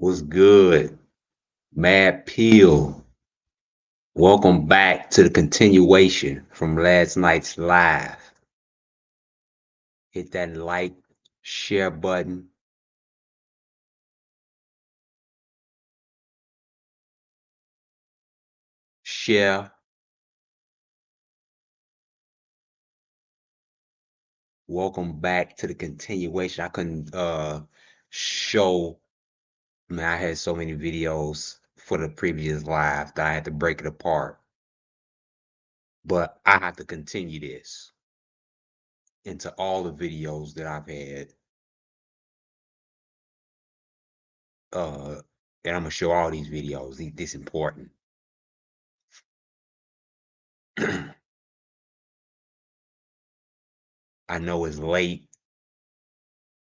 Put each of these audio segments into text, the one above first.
What's good? Mad Peel. Welcome back to the continuation from last night's live. Hit that like, share button. Share. Welcome back to the continuation. I couldn't show, man, I had so many videos for the previous live that I had to break it apart. But I have to continue this into all the videos that I've had. And I'm gonna show all these videos. This important. I know it's late.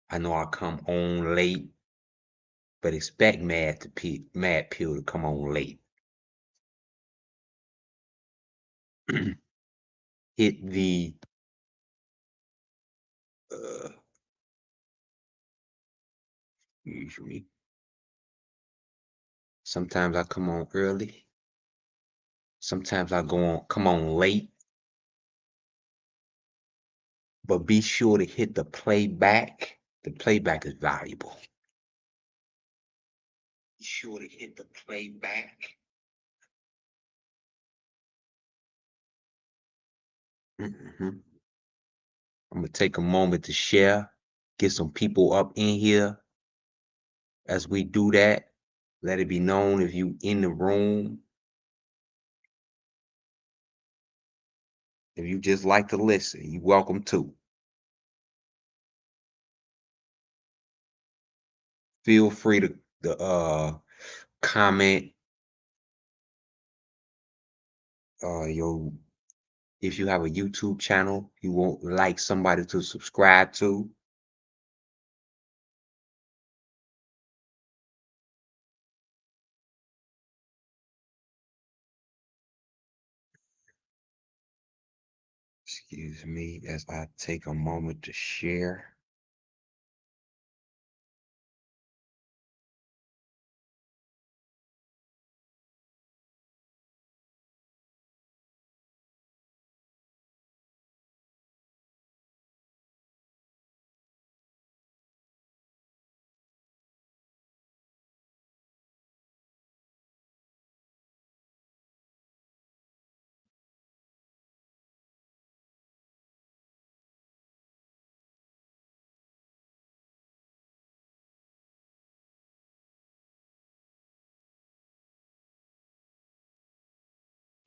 I know I come on late, but expect Mad Pill to come on late. Hit the uh usually. Sometimes I come on early. Sometimes I come on late. But be sure to hit the playback. The playback is valuable. Be sure to hit the playback. I'm gonna take a moment to share, get some people up in here. As we do that, let it be known if you in the room. If you just like to listen, you're welcome to. Feel free to comment your if you have a YouTube channel you won't like somebody to subscribe to. Excuse me as I take a moment to share.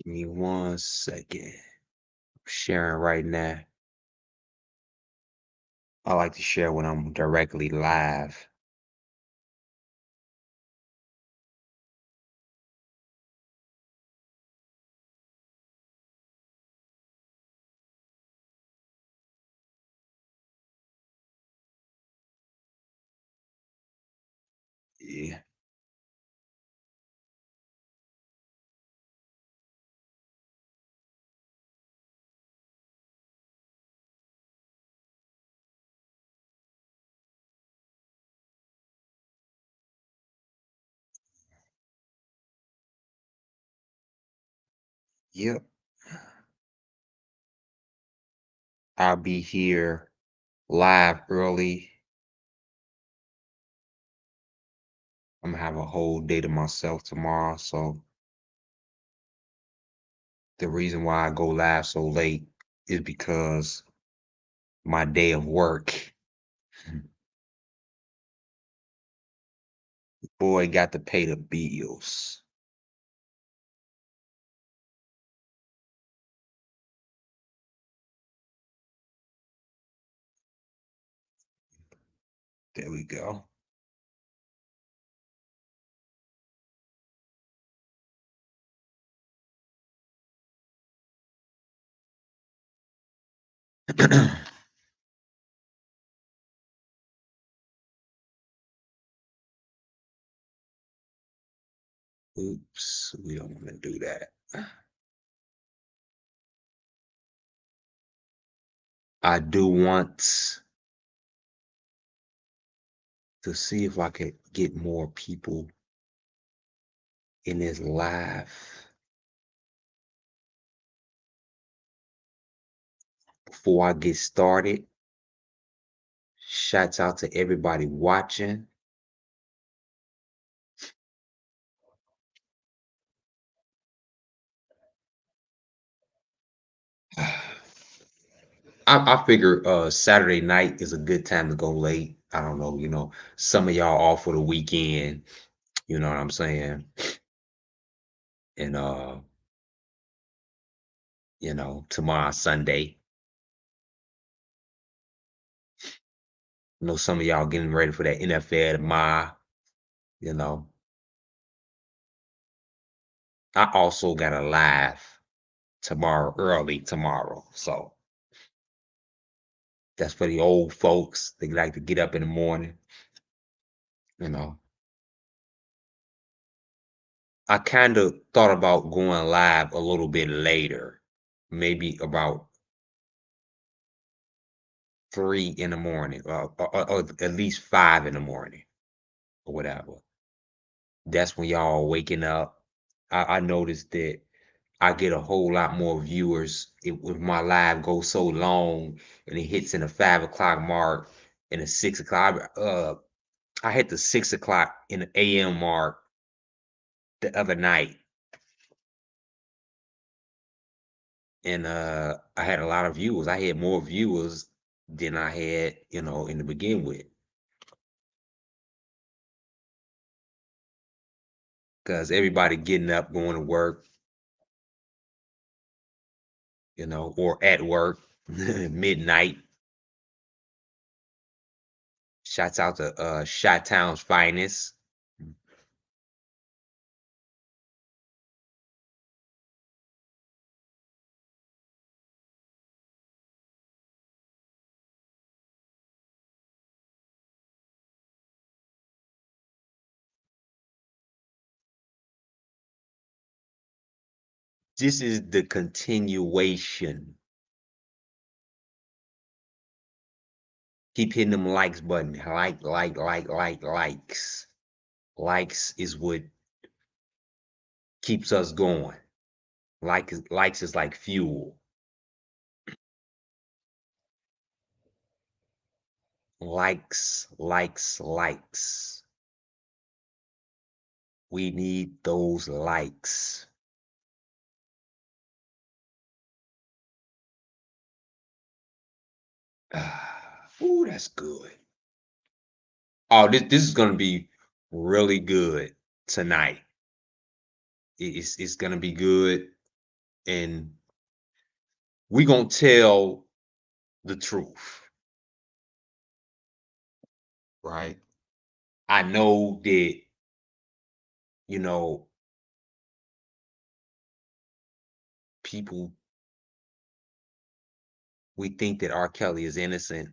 Give me 1 second. I'm sharing right now. I like to share when I'm directly live. Yeah. Yep. I'll be here live early. I'm gonna have a whole day to myself tomorrow, so the reason why I go live so late is because my day of work, boy, got to pay the bills. There we go. Oops, we don't want to do that. I do want to see if I could get more people in this live before I get started. Shouts out to everybody watching. I figure Saturday night is a good time to go late. I don't know, some of y'all off for the weekend, you know what I'm saying? And tomorrow Sunday. I know some of y'all getting ready for that NFL tomorrow, you know. I also got a live tomorrow, early tomorrow. So that's for the old folks. They like to get up in the morning, you know. I kind of thought about going live a little bit later, maybe about 3 in the morning, or at least 5 in the morning or whatever. That's when y'all waking up. I noticed that I get a whole lot more viewers if my live goes so long and it hits in the 5 o'clock mark and the 6 o'clock. I hit the 6 o'clock in the AM mark the other night, and I had a lot of viewers. I had more viewers than I had, in the begin with, because everybody getting up, going to work, or at work, midnight. Shouts out to Shot Town's finest. This is the continuation. Keep hitting them likes button. Likes. Likes is what keeps us going. Likes is like fuel. Likes. We need those likes. Ooh, that's good. Oh, this is gonna be really good tonight. It's gonna be good, and we gonna tell the truth, right? I know that, you know, people, we think that R. Kelly is innocent.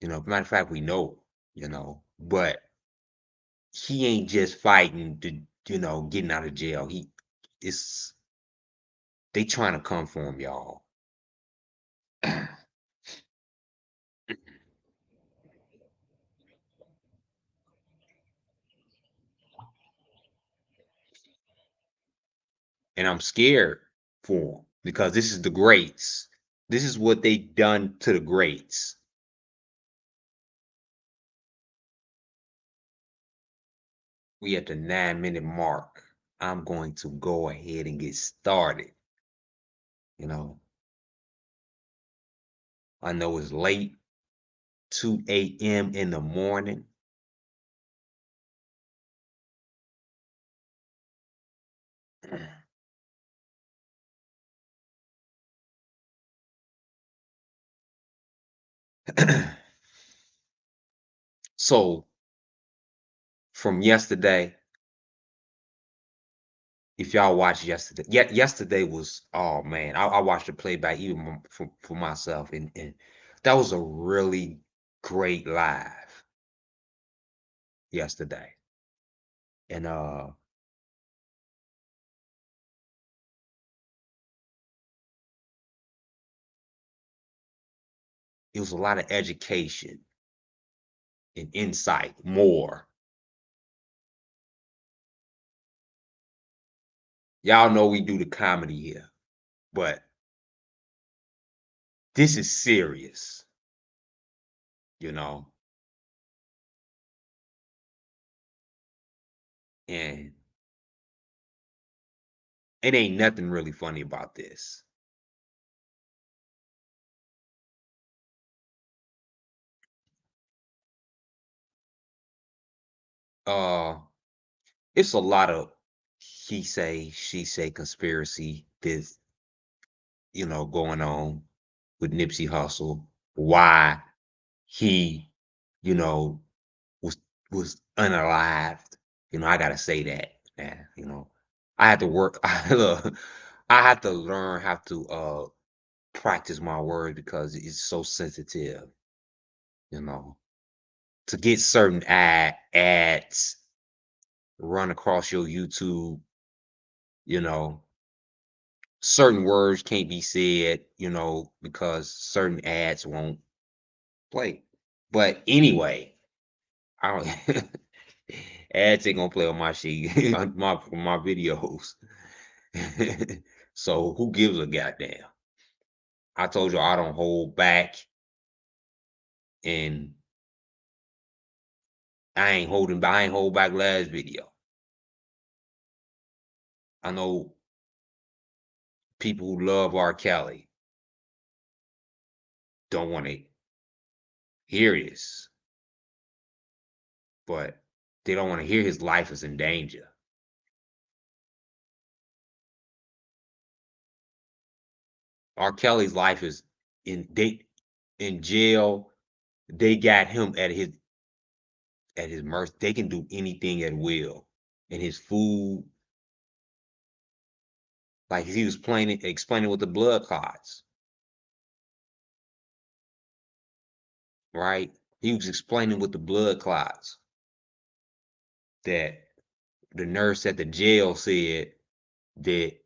Matter of fact, we know, but he ain't just fighting to, getting out of jail. It's they trying to come for him, y'all. And I'm scared for him because this is the greats. This is what they done to the greats. We at the 9-minute mark. I'm going to go ahead and get started. You know, I know it's late, 2 a.m. in the morning. So from yesterday, if y'all watched yesterday, yesterday was, oh man, I watched the playback even for myself, and that was a really great live yesterday, and it was a lot of education. and insight more. Y'all know we do the comedy here, but this is serious, you know, and it ain't nothing really funny about this. Uh, it's a lot of he say, she say conspiracy this, going on with Nipsey Hussle. Why he, you know, was unalived. I gotta say that, man. I had to work. I had to learn how to practice my words because it's so sensitive. You know, to get certain ads run across your YouTube. You know, certain words can't be said. Because certain ads won't play. But anyway, I don't. Ads ain't gonna play on my shit, my videos. So who gives a goddamn? I told you I don't hold back, and I ain't holding back. I ain't hold back last video. I know people who love R. Kelly don't want to hear this, but they don't want to hear his life is in danger. R. Kelly's life is in jail. They got him at his mercy. They can do anything at will. And his food, like he was explaining with the blood clots, right? He was explaining with the blood clots that the nurse at the jail said that,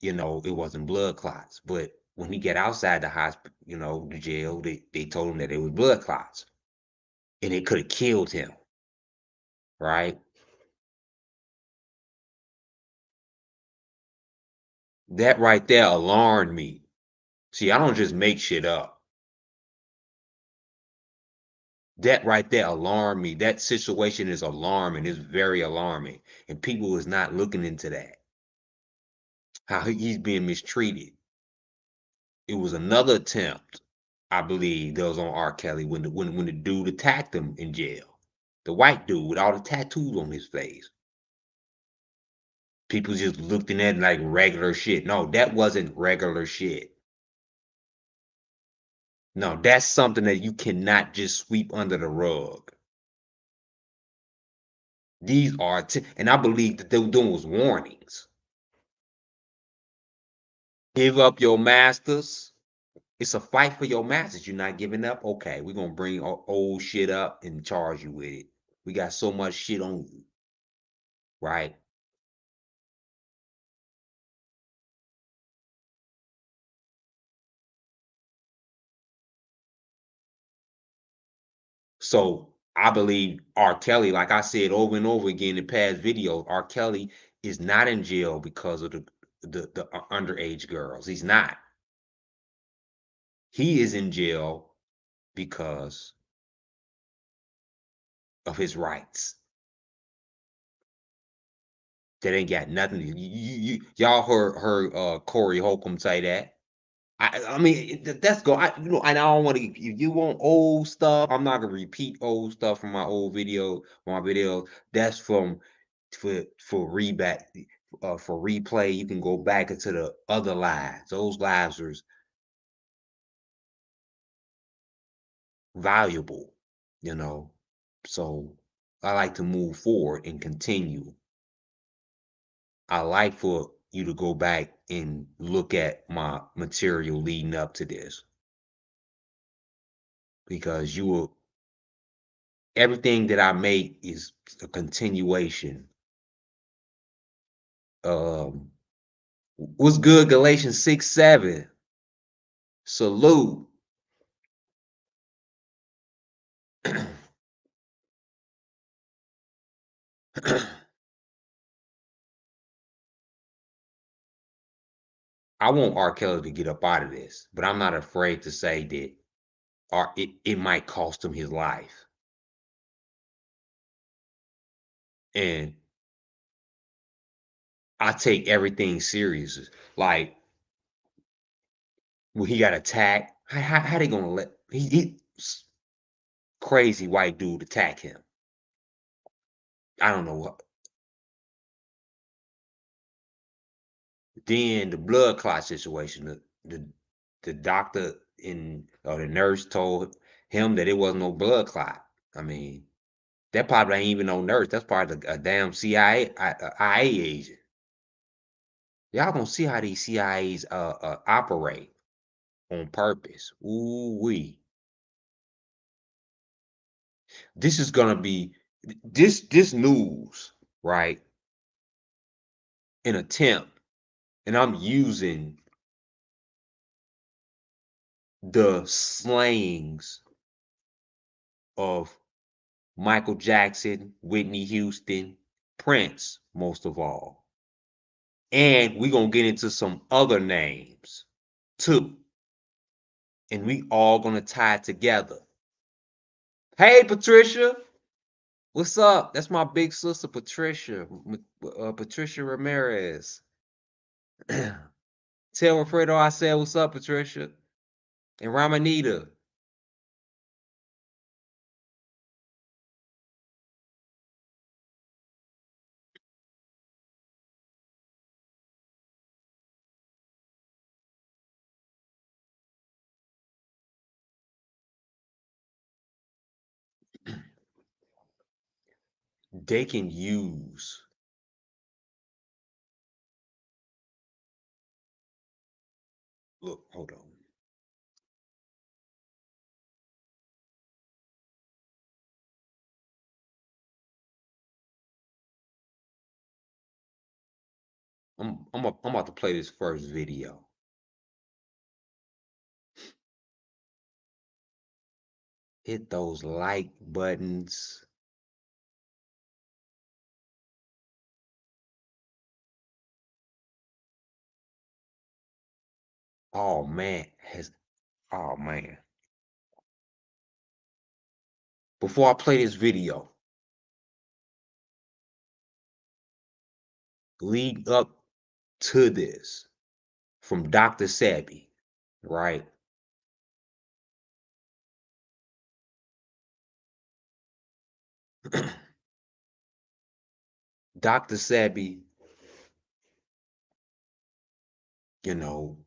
it wasn't blood clots. But when he got outside the hospital, the jail, they told him that it was blood clots. And it could have killed him, right? That right there alarmed me. See, I don't just make shit up. That right there alarmed me. That situation is alarming. It's very alarming. And people is not looking into that. How he's being mistreated. It was another attempt, I believe, that was on R. Kelly when the dude attacked him in jail. The white dude with all the tattoos on his face. People just looked at it like regular shit. No, that wasn't regular shit. No, that's something that you cannot just sweep under the rug. These are, and I believe that they were doing was warnings. Give up your masters. It's a fight for your masters. You're not giving up. Okay, we're gonna bring old shit up and charge you with it. We got so much shit on you, right? So I believe R. Kelly, like I said over and over again in past videos, R. Kelly is not in jail because of the underage girls. He's not. He is in jail because of his rights. That ain't got nothing to y'all heard Corey Holcomb say that. I mean that's go and I don't want to, if you want old stuff, I'm not gonna repeat old stuff from my old video. That's from for reback for replay. You can go back into the other lives. Those lives are valuable, you know. So I like to move forward and continue. I like for you to go back and look at my material leading up to this because you will everything that I make is a continuation. Um, what's good, Galatians 6:7? Salute. I want R. Kelly to get up out of this, but I'm not afraid to say that it might cost him his life. And I take everything serious. Like when he got attacked, how they gonna let crazy white dude attack him? I don't know. Then the blood clot situation, the doctor in or the nurse told him that it wasn't no blood clot. I mean, that probably ain't even no nurse. That's probably a damn IA agent. Y'all gonna see how these CIAs operate on purpose. Ooh wee. This is gonna be this news, right? An attempt, and I'm using the slangs of Michael Jackson, Whitney Houston, Prince, most of all. And we're gonna get into some other names too. And we all gonna tie it together. Hey Patricia, what's up? That's my big sister Patricia, Patricia Ramirez. Tell Alfredo I said what's up, Patricia. And Ramonita. They can use. Look, hold on. I'm about to play this first video. Hit those like buttons. Oh man, oh man. Before I play this video, lead up to this from Dr. Sebi, right? Dr. Sebi, you know,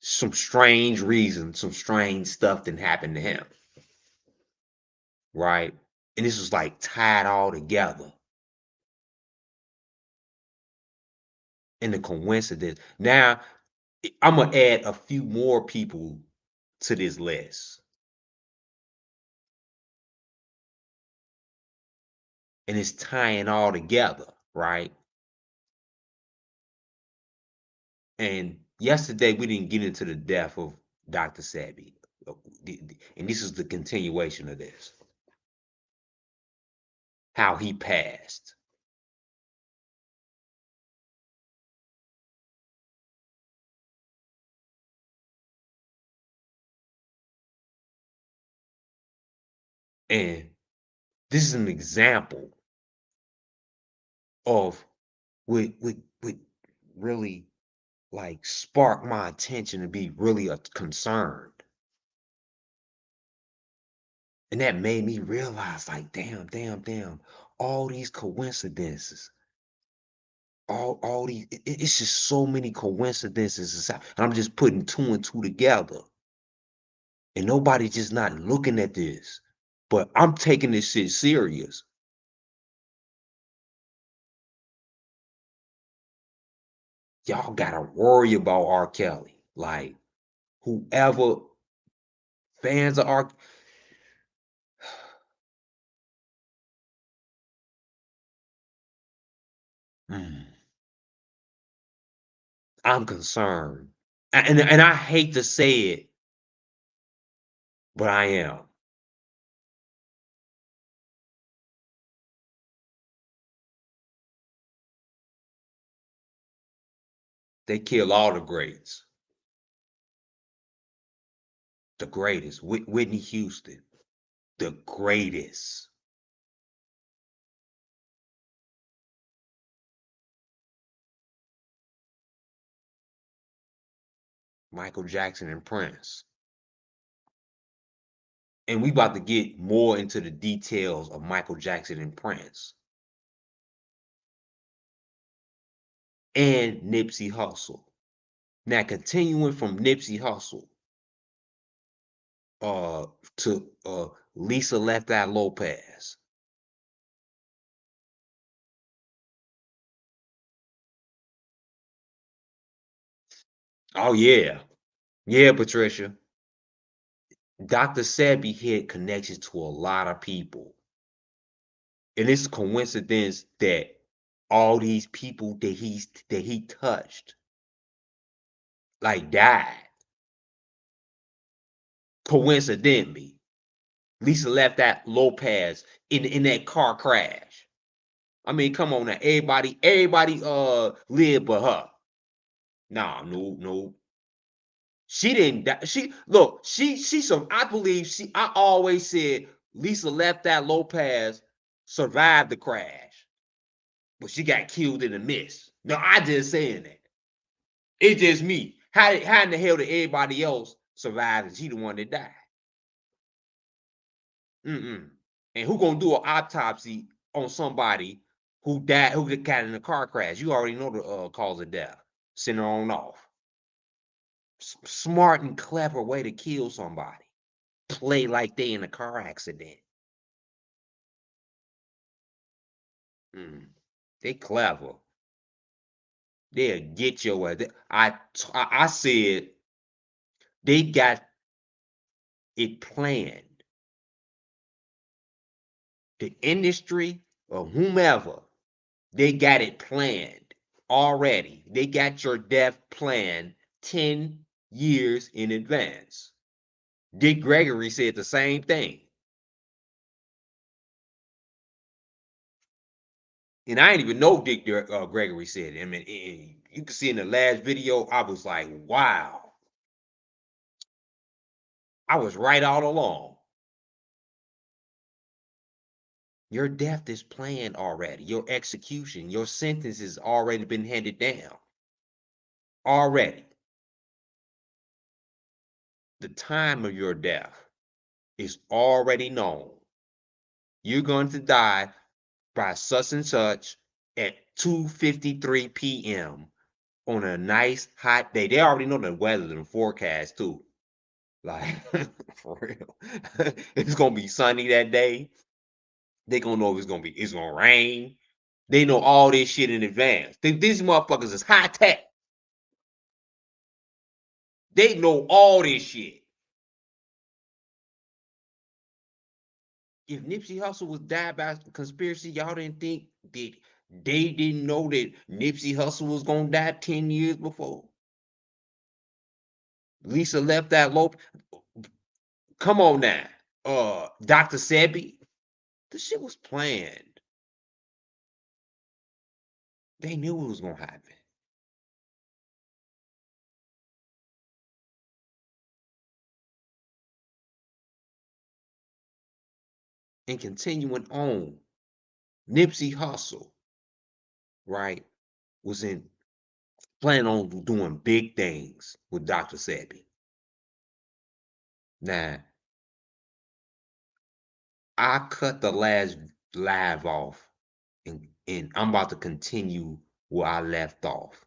some strange reasons, some strange stuff that happened to him, right? And this was like tied all together. And the coincidence. Now, I'm gonna add a few more people to this list. And it's tying all together, right? And yesterday we didn't get into the death of Dr. Sebi. And this is the continuation of this. How he passed. And this is an example of what really like sparked my attention to be really concerned. And that made me realize, like, damn, all these coincidences, all these, it's just so many coincidences. And I'm just putting two and two together. And nobody just not looking at this. But I'm taking this shit serious. Y'all gotta worry about R. Kelly. Like, whoever fans of R. Mm, I'm concerned. And I hate to say it, but I am. They kill all the greats. The greatest. Whitney Houston. The greatest. Michael Jackson and Prince. And we about to get more into the details of Michael Jackson and Prince. And Nipsey Hussle. Now, continuing from Nipsey Hussle to Lisa Left Eye Lopez. Oh yeah. Yeah, Patricia. Dr. Sebi had connections to a lot of people. And it's a coincidence that all these people that he touched like died. Coincidentally. Lisa Left Eye Lopez in that car crash. I mean, come on now. Everybody lived but her. Nah, no. She didn't die. She some I believe I always said Lisa Left Eye Lopez survived the crash, but she got killed in the mist. No, I just saying that. It's just me. How in the hell did everybody else survive and she the one that died? Mm-mm. And who gonna do an autopsy on somebody who died, who got in a car crash? You already know the cause of death. Send her on off. Smart and clever way to kill somebody. Play like they in a car accident. Mm. They clever. They'll get your ass. I said they got it planned. The industry or whomever, they got it planned already. They got your death planned 10 years in advance. Dick Gregory said the same thing. And I didn't even know Dick Gregory said it. I mean, you can see in the last video, I was like, wow. I was right all along. Your death is planned already. Your execution, your sentence has already been handed down. Already. The time of your death is already known. You're going to die by such and such at 2:53 p.m. on a nice hot day. They already know the weather and forecast too. Like for real. It's gonna be sunny that day. They gonna know it's gonna rain. They know all this shit in advance. These motherfuckers is high tech. They know all this shit. If Nipsey Hussle was died by conspiracy, y'all didn't think that they didn't know that Nipsey Hussle was gonna die 10 years before. Lisa Left that low. Come on now. Dr. Sebi. The shit was planned. They knew it was gonna happen. And continuing on, Nipsey Hussle, right, was in planning on doing big things with Dr. Sebi. Now, I cut the last live off and I'm about to continue where I left off.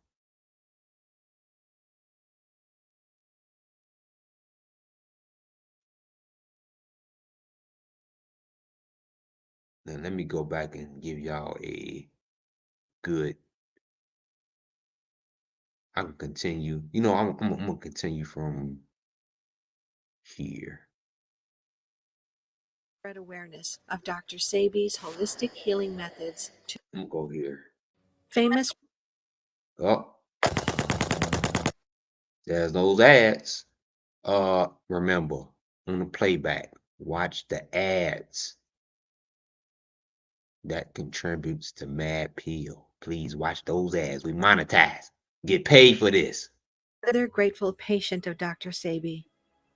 Now let me go back and give y'all a good. I can continue. You know, I'm gonna continue from here. Spread awareness of Dr. Sebi's holistic healing methods to I'm gonna go here. famous. Oh, there's those ads. Remember on the playback, watch the ads. That contributes to Mad Pill. Please watch those ads. We monetize. Get paid for this. Another grateful patient of Dr. Sabi.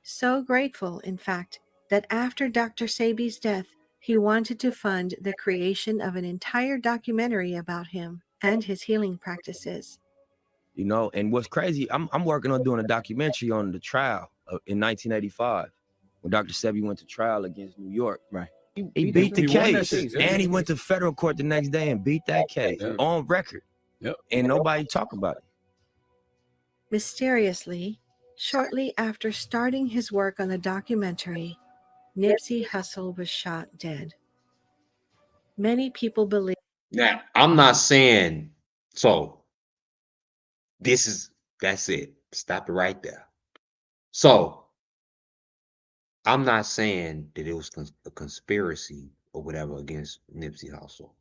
So grateful, in fact, that after Dr. Sabi's death, he wanted to fund the creation of an entire documentary about him and his healing practices. You know, and what's crazy, I'm working on doing a documentary on the trial in 1985 when Dr. Sebi went to trial against New York. Right. He beat the case, and he went to federal court the next day and beat that case on record. Yep. And nobody talk about it. Mysteriously, shortly after starting his work on the documentary, Nipsey Hussle was shot dead. Many people believe. Now, I'm not saying so. That's it. Stop it right there. So, I'm not saying that it was a conspiracy or whatever against Nipsey Hussle.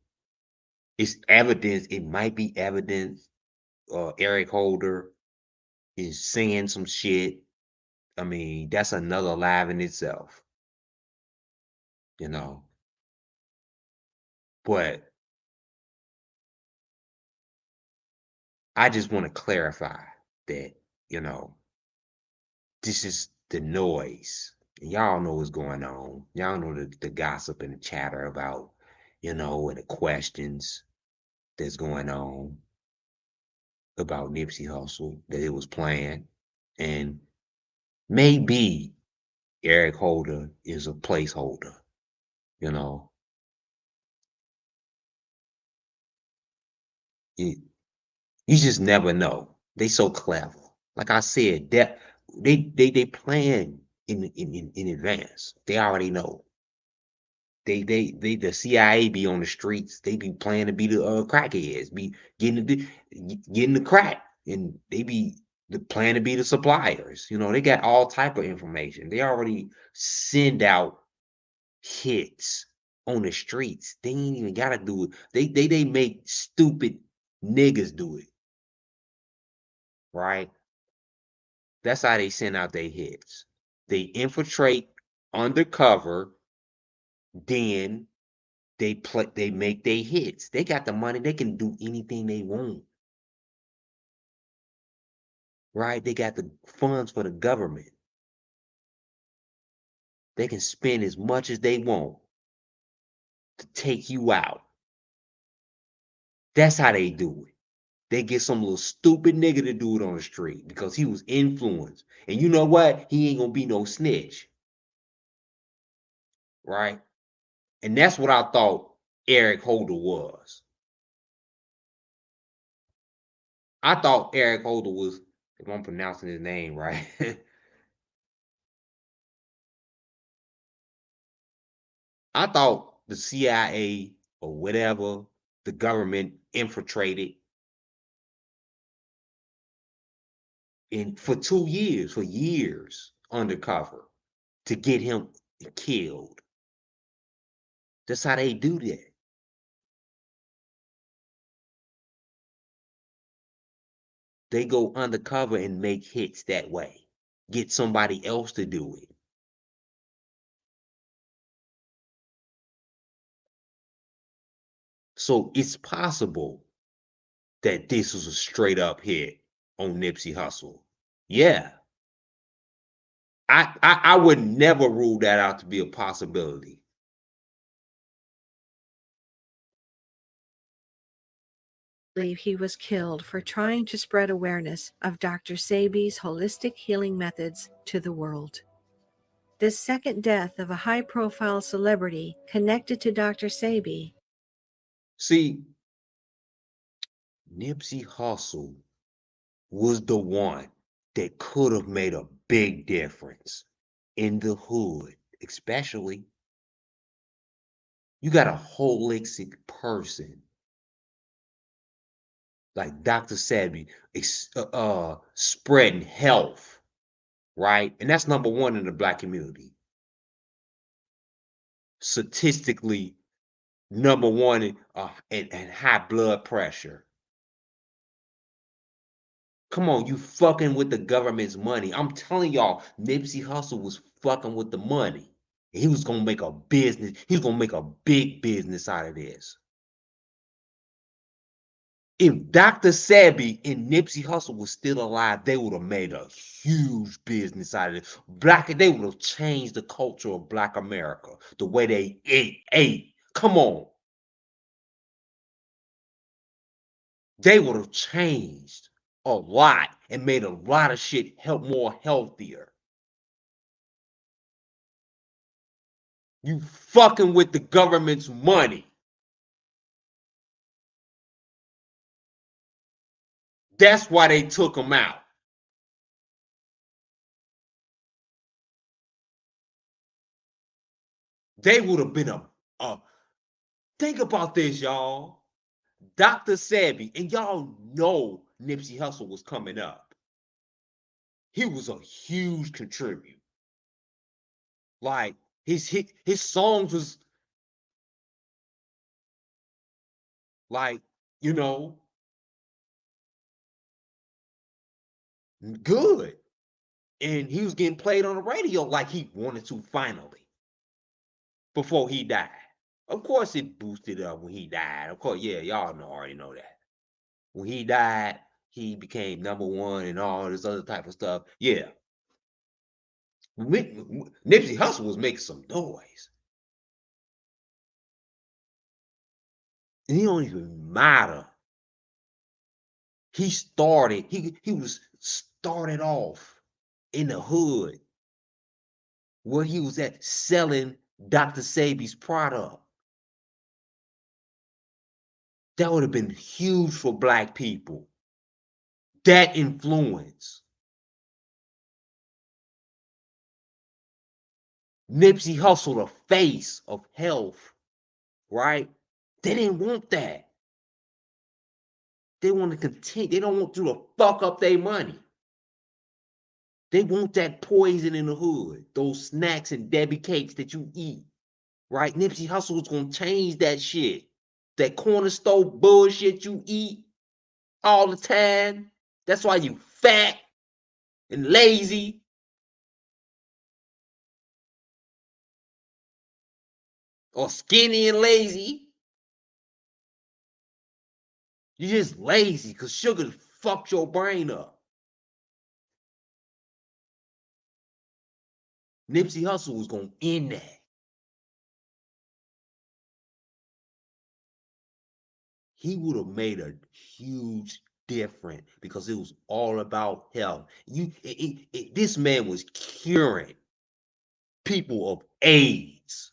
It's evidence. It might be evidence. Eric Holder is saying some shit. I mean, that's another live in itself. You know. But I just want to clarify that, you know, this is the noise. And y'all know what's going on. Y'all know the gossip and the chatter about, you know, and the questions that's going on about Nipsey Hussle that it was planned. And maybe Eric Holder is a placeholder, you know. You just never know. They so clever. Like I said, that they plan in advance. They already know. They the CIA be on the streets. They be planning to be the crackheads, be getting the crack, and they be the plan to be the suppliers. You know, they got all type of information. They already send out hits on the streets. They ain't even gotta do it. They make stupid niggas do it. Right? That's how they send out their hits. They infiltrate undercover, then they make their hits. They got the money, they can do anything they want. Right? They got the funds for the government. They can spend as much as they want to take you out. That's how they do it. They get some little stupid nigga to do it on the street because he was influenced. And you know what? He ain't gonna be no snitch. Right? And that's what I thought Eric Holder was. I thought Eric Holder was, if I'm pronouncing his name right, I thought the CIA or whatever, the government infiltrated for 2 years, for years undercover to get him killed. That's how they do that. They go undercover and make hits that way. Get somebody else to do it. So it's possible that this was a straight up hit on Nipsey Hussle. Yeah. I would never rule that out to be a possibility. Believe he was killed for trying to spread awareness of Dr. Sabi's holistic healing methods to the world. This second death of a high-profile celebrity connected to Dr. Sabi. See, Nipsey Hussle was the one that could have made a big difference in the hood, especially. You got a holistic person like Dr. Sebi spreading health, right? And that's number one in the black community. Statistically, number one in high blood pressure. Come on, you fucking with the government's money. I'm telling y'all, Nipsey Hussle was fucking with the money. He was gonna make a business. He was gonna make a big business out of this. If Dr. Sebi and Nipsey Hussle was still alive, they would have made a huge business out of it. They would have changed the culture of Black America, the way they ate. Come on. They would have changed a lot and made a lot of shit more healthier. You fucking with the government's money. That's why they took him out. They would have been a think about this, y'all. Dr. Sebi, and y'all know Nipsey Hussle was coming up. He was a huge contributor. Like his songs was like, you know, good. And he was getting played on the radio like he wanted to finally before he died. Of course, it boosted up when he died. Of course, yeah, y'all already know that. When he died, he became #1 and all this other type of stuff. Yeah. Nipsey Hussle was making some noise. And he don't even matter. He was started off in the hood where he was at selling Dr. Sebi's product. That would have been huge for Black people. That influence. Nipsey Hussle, the face of health, right? They didn't want that. They want to continue. They don't want you to fuck up their money. They want that poison in the hood, those snacks and Debbie cakes that you eat, right? Nipsey Hussle was gonna change that shit. That corner store bullshit you eat all the time. That's why you fat and lazy. Or skinny and lazy. You're just lazy because sugar fucked your brain up. Nipsey Hussle was gonna end that. He would have made a huge difference because it was all about health. This man was curing people of AIDS,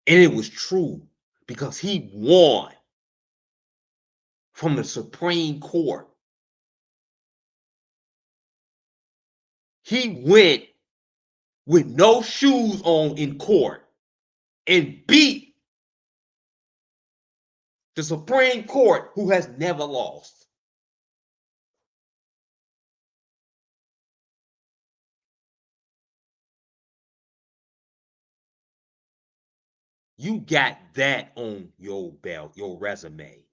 and it was true because he won from the Supreme Court. He went with no shoes on in court and beat the Supreme Court, who has never lost. You got that on your belt, your resume,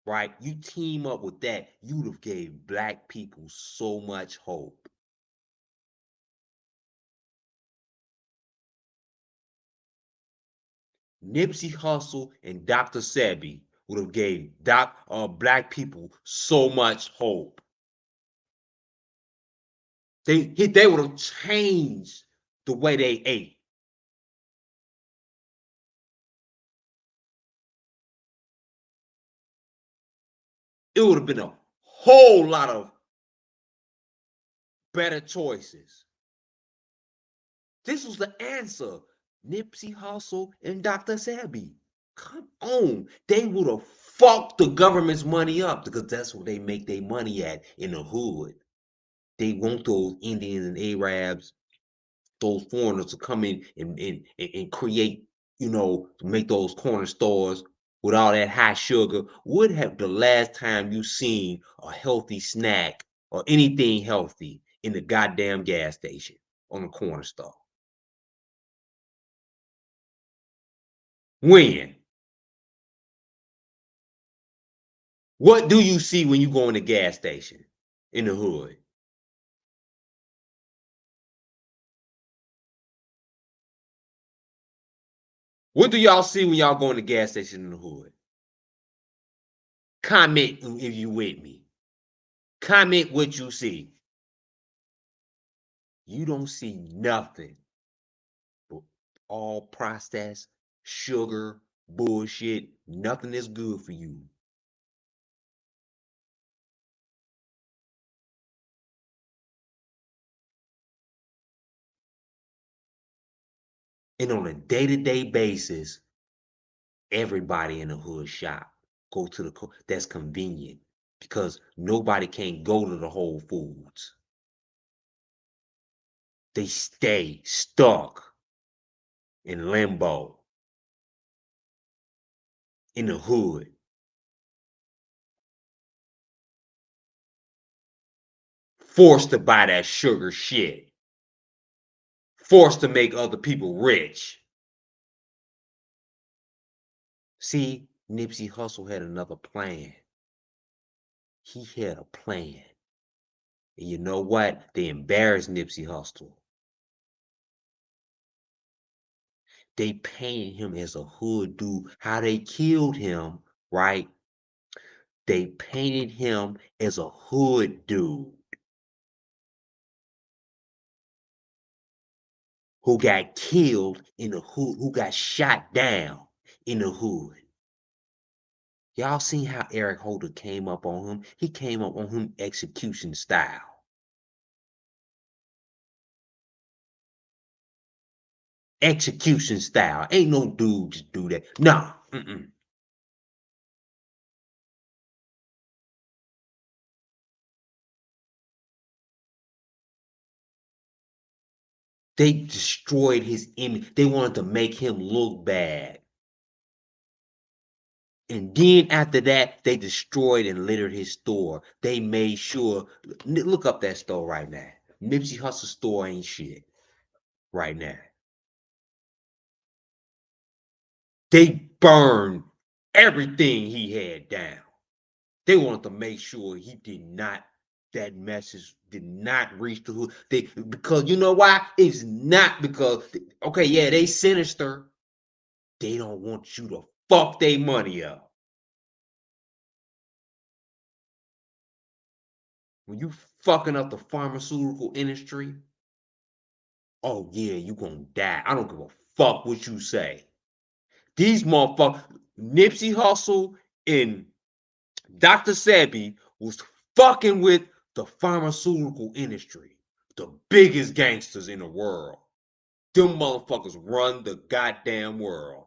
right? You team up with that, you'd have gave Black people so much hope. Nipsey Hussle and Dr. Sebi would have gave Black people so much hope. They would have changed the way they ate. It would have been a whole lot of better choices. This was the answer. Nipsey Hussle and Dr. Sebi. Come on. They would have fucked the government's money up because that's where they make their money at, in the hood. They want those Indians and Arabs, those foreigners, to come in and create, to make those corner stores with all that high sugar. Would have the last time you seen a healthy snack or anything healthy in the goddamn gas station on the corner store? When? What do you see when you go in the gas station in the hood? What do y'all see when y'all go in the gas station in the hood? Comment if you with me. Comment what you see. You don't see nothing but all processed sugar, bullshit, nothing is good for you. And on a day-to-day basis, everybody in the hood shop go to that's convenient because nobody can go to the Whole Foods. They stay stuck in limbo in the hood. Forced to buy that sugar shit. Forced to make other people rich. See, Nipsey Hussle had another plan. He had a plan. And you know what? They embarrassed Nipsey Hussle. They painted him as a hood dude. How they killed him, right? They painted him as a hood dude who got killed in the hood, who got shot down in the hood. Y'all seen how Eric Holder came up on him? He came up on him execution style. Execution style. Ain't no dude just do that. Nah. They destroyed his image. They wanted to make him look bad. And then after that, they destroyed and littered his store. They made sure, look up that store right now. Nipsey Hussle store ain't shit right now. They burned everything he had down. They wanted to make sure he did not, that message did not reach the hood. Because you know why? It's not because, okay, yeah, they sinister. They don't want you to fuck their money up. When you fucking up the pharmaceutical industry, oh yeah, you gonna die. I don't give a fuck what you say. These motherfuckers, Nipsey Hussle and Dr. Sebi was fucking with the pharmaceutical industry, the biggest gangsters in the world. Them motherfuckers run the goddamn world.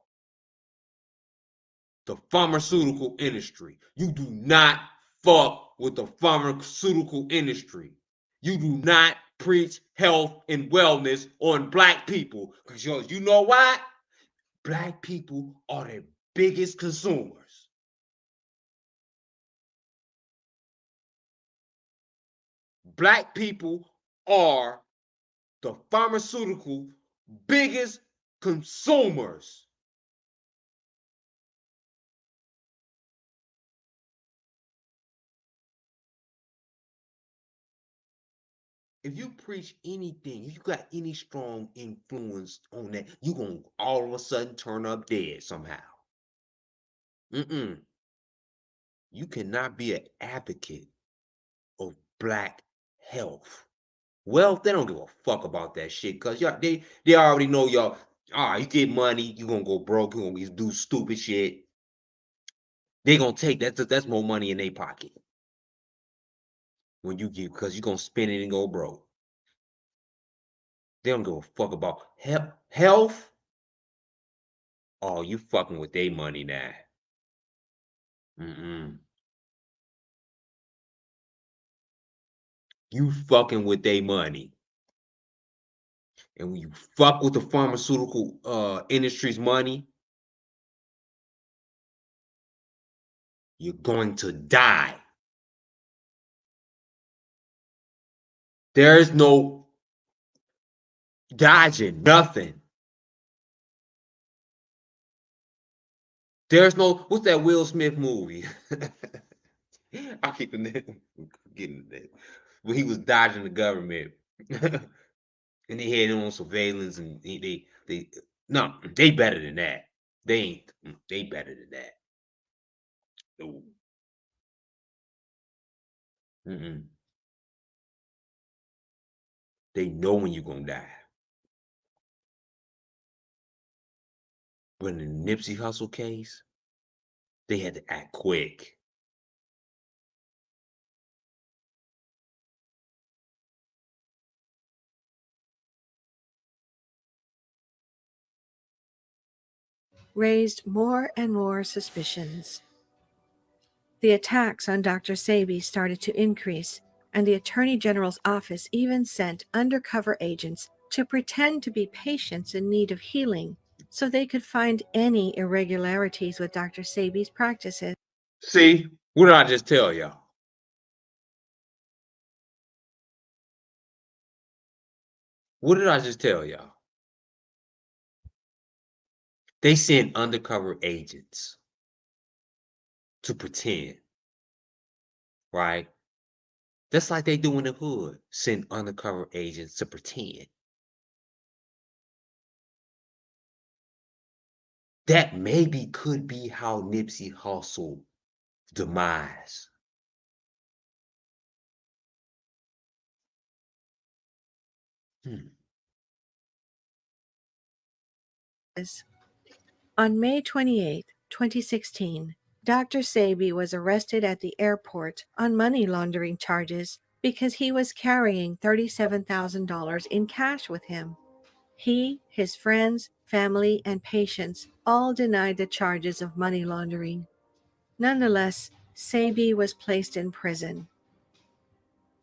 The pharmaceutical industry. You do not fuck with the pharmaceutical industry. You do not preach health and wellness on black people because you know why? Black people are the biggest consumers. Black people are the pharmaceutical biggest consumers. If you preach anything, if you got any strong influence on that, you gonna all of a sudden turn up dead somehow. You cannot be an advocate of black health. Wealth, they don't give a fuck about that shit because y'all they already know y'all. All right, you get money, you gonna go broke, you gonna do stupid shit. They gonna take that's more money in their pocket when you get because you gonna spend it and go broke. They don't give a fuck about health. Oh, you fucking with their money now. Mm-mm. You fucking with their money. And when you fuck with the pharmaceutical industry's money, you're going to die. There is no dodging, nothing. There's no, what's that Will Smith movie? I keep getting that. When he was dodging the government. And they had him on surveillance and they no, they better than that. They ain't. They better than that. No. Mm-mm. They know when you're gonna die. But in the Nipsey Hussle case, they had to act quick. Raised more and more suspicions. The attacks on Dr. Sebi started to increase, and the Attorney General's office even sent undercover agents to pretend to be patients in need of healing so they could find any irregularities with Dr. Sebi's practices. See, what did I just tell y'all? What did I just tell y'all? They sent undercover agents to pretend, right? That's like they do in the hood. Send undercover agents to pretend. That maybe could be how Nipsey Hussle demise. Hmm. On May 28, 2016, Dr. Sebi was arrested at the airport on money laundering charges because he was carrying $37,000 in cash with him. He, his friends, family, and patients all denied the charges of money laundering. Nonetheless, Sebi was placed in prison.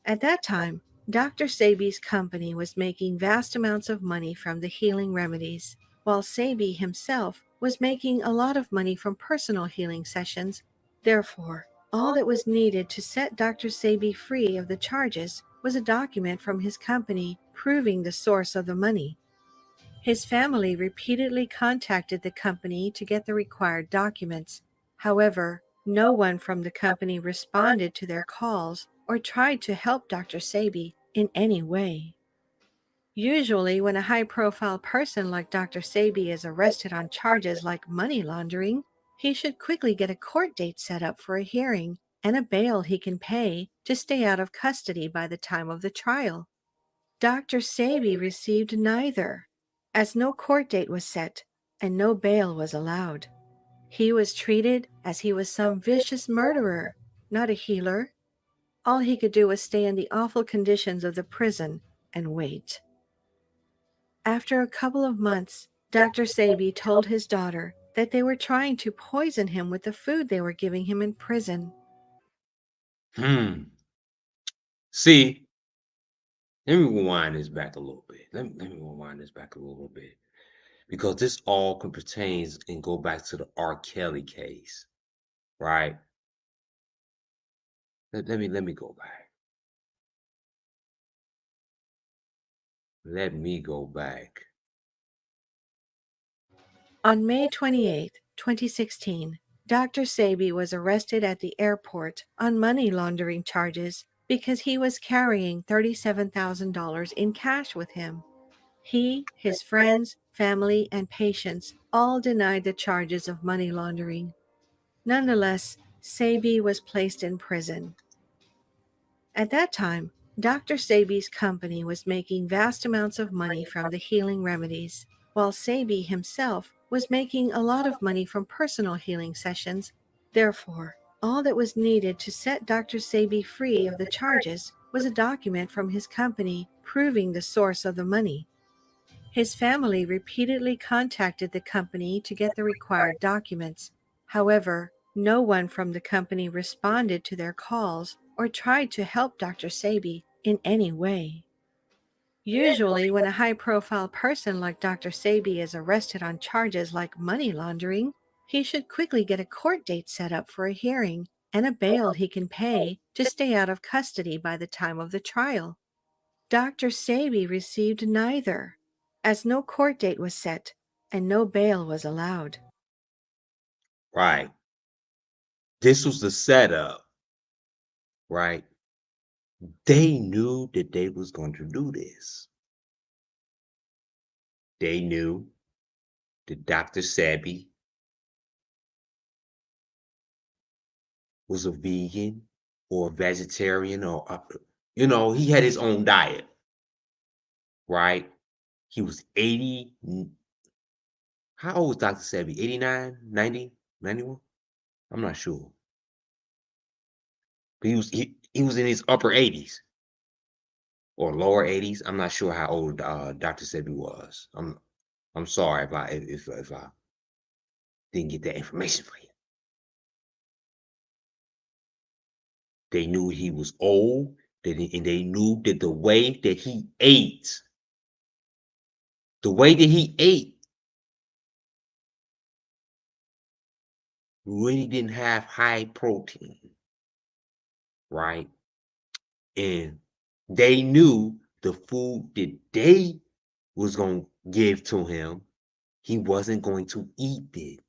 At that time, Dr. Sebi's company was making vast amounts of money from the healing remedies, while Sebi himself was making a lot of money from personal healing sessions. Therefore, all that was needed to set Dr. Sebi free of the charges was a document from his company proving the source of the money. His family repeatedly contacted the company to get the required documents. However, no one from the company responded to their calls or tried to help Dr. Sebi in any way. Usually, when a high-profile person like Dr. Sebi is arrested on charges like money laundering, he should quickly get a court date set up for a hearing and a bail he can pay to stay out of custody by the time of the trial. Dr. Sebi received neither, as no court date was set and no bail was allowed. He was treated as he was some vicious murderer, not a healer. All he could do was stay in the awful conditions of the prison and wait. After a couple of months, Dr. Sebi told his daughter that they were trying to poison him with the food they were giving him in prison. See, let me rewind this back a little bit. Let me rewind this back a little bit. Because this all can pertains and go back to the R. Kelly case, right? Let me go back. Let me go back. On May 28, 2016, Dr. Sebi was arrested at the airport on money laundering charges because he was carrying $37,000 in cash with him. He, his friends, family, and patients all denied the charges of money laundering. Nonetheless, Sebi was placed in prison. At that time, Dr. Sebi's company was making vast amounts of money from the healing remedies, while Sebi himself was making a lot of money from personal healing sessions. Therefore, all that was needed to set Dr. Sebi free of the charges was a document from his company proving the source of the money. His family repeatedly contacted the company to get the required documents. However, no one from the company responded to their calls or tried to help Dr. Sebi in any way. Usually, when a high-profile person like Dr. Sebi is arrested on charges like money laundering, he should quickly get a court date set up for a hearing and a bail he can pay to stay out of custody by the time of the trial. Dr. Sebi received neither, as no court date was set and no bail was allowed. Right. This was the setup, right? They knew that they was going to do this. They knew that Dr. Sebi was a vegan or a vegetarian or, he had his own diet, right? He was 80. How old was Dr. Sebi? 89, 90, 91? I'm not sure. But he was in his upper 80s or lower 80s. I'm not sure how old Dr. Sebi was. I'm sorry if I didn't get that information for you. They knew he was old, and they knew that the way that he ate, really didn't have high protein, right? And they knew the food that they was going to give to him, he wasn't going to eat it.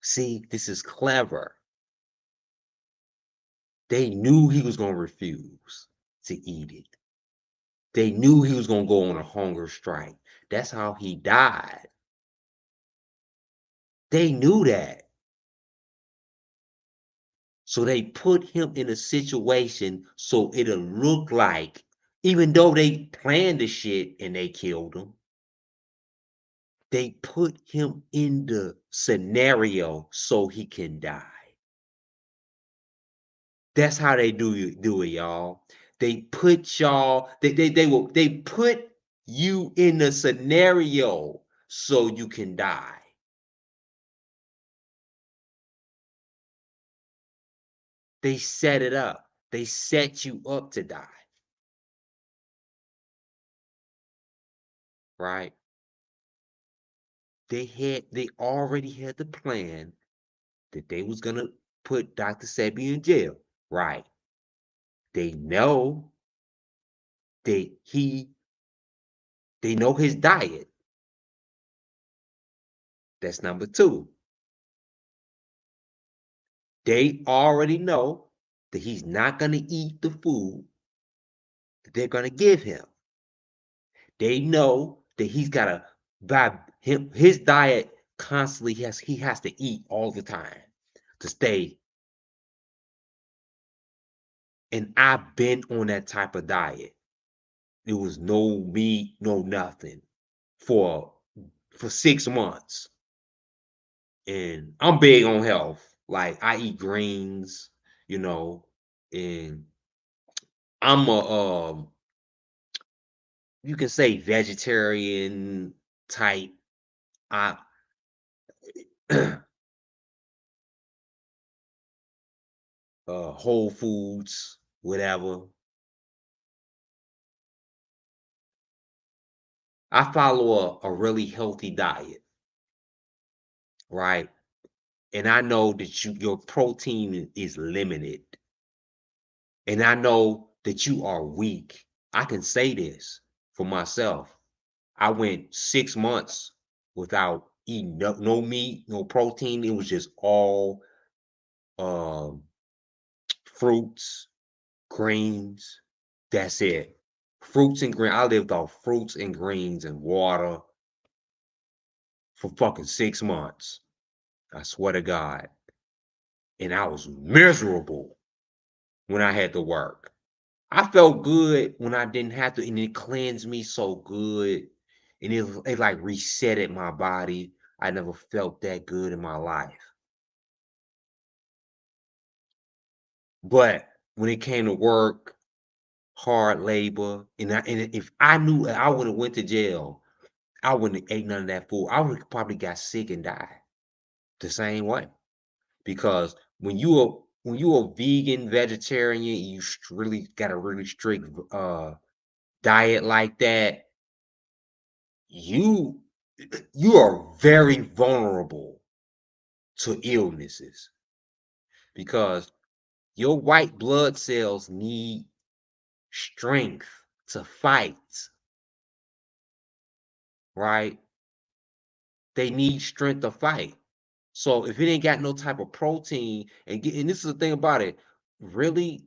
See, this is clever. They knew he was going to refuse to eat it. They knew he was going to go on a hunger strike. That's how he died. They knew that. So they put him in a situation so it'll look like, even though they planned the shit and they killed him, they put him in the scenario so he can die. That's how they do it, y'all. They put y'all, they put you in a scenario so you can die. They set it up. They set you up to die. Right? They already had the plan that they was gonna put Dr. Sebi in jail. Right. They know that they know his diet. That's number two. They already know that he's not gonna eat the food that they're gonna give him. They know that he's gotta by his diet constantly he has to eat all the time to stay. And I've been on that type of diet. It was no meat, no nothing for 6 months. And I'm big on health. Like I eat greens, you know, and I'm a you can say vegetarian type. I Whole Foods, whatever. I follow a really healthy diet, right? And I know that your protein is limited. And I know that you are weak. I can say this for myself. I went 6 months without eating no meat, no protein. It was just all um, fruits, greens. That's it. Fruits and greens. I lived off fruits and greens and water for fucking 6 months. I swear to God. And I was miserable when I had to work. I felt good when I didn't have to, and it cleansed me so good. And it like resetted my body. I never felt that good in my life. But when it came to work, hard labor, and if I knew I would have went to jail, I wouldn't have ate none of that food. I would have probably got sick and died the same way. Because when you a vegan, vegetarian, you really got a really strict diet like that, you you are very vulnerable to illnesses because your white blood cells need strength to fight, right? They need strength to fight. So if it ain't got no type of protein, and this is the thing about it, really,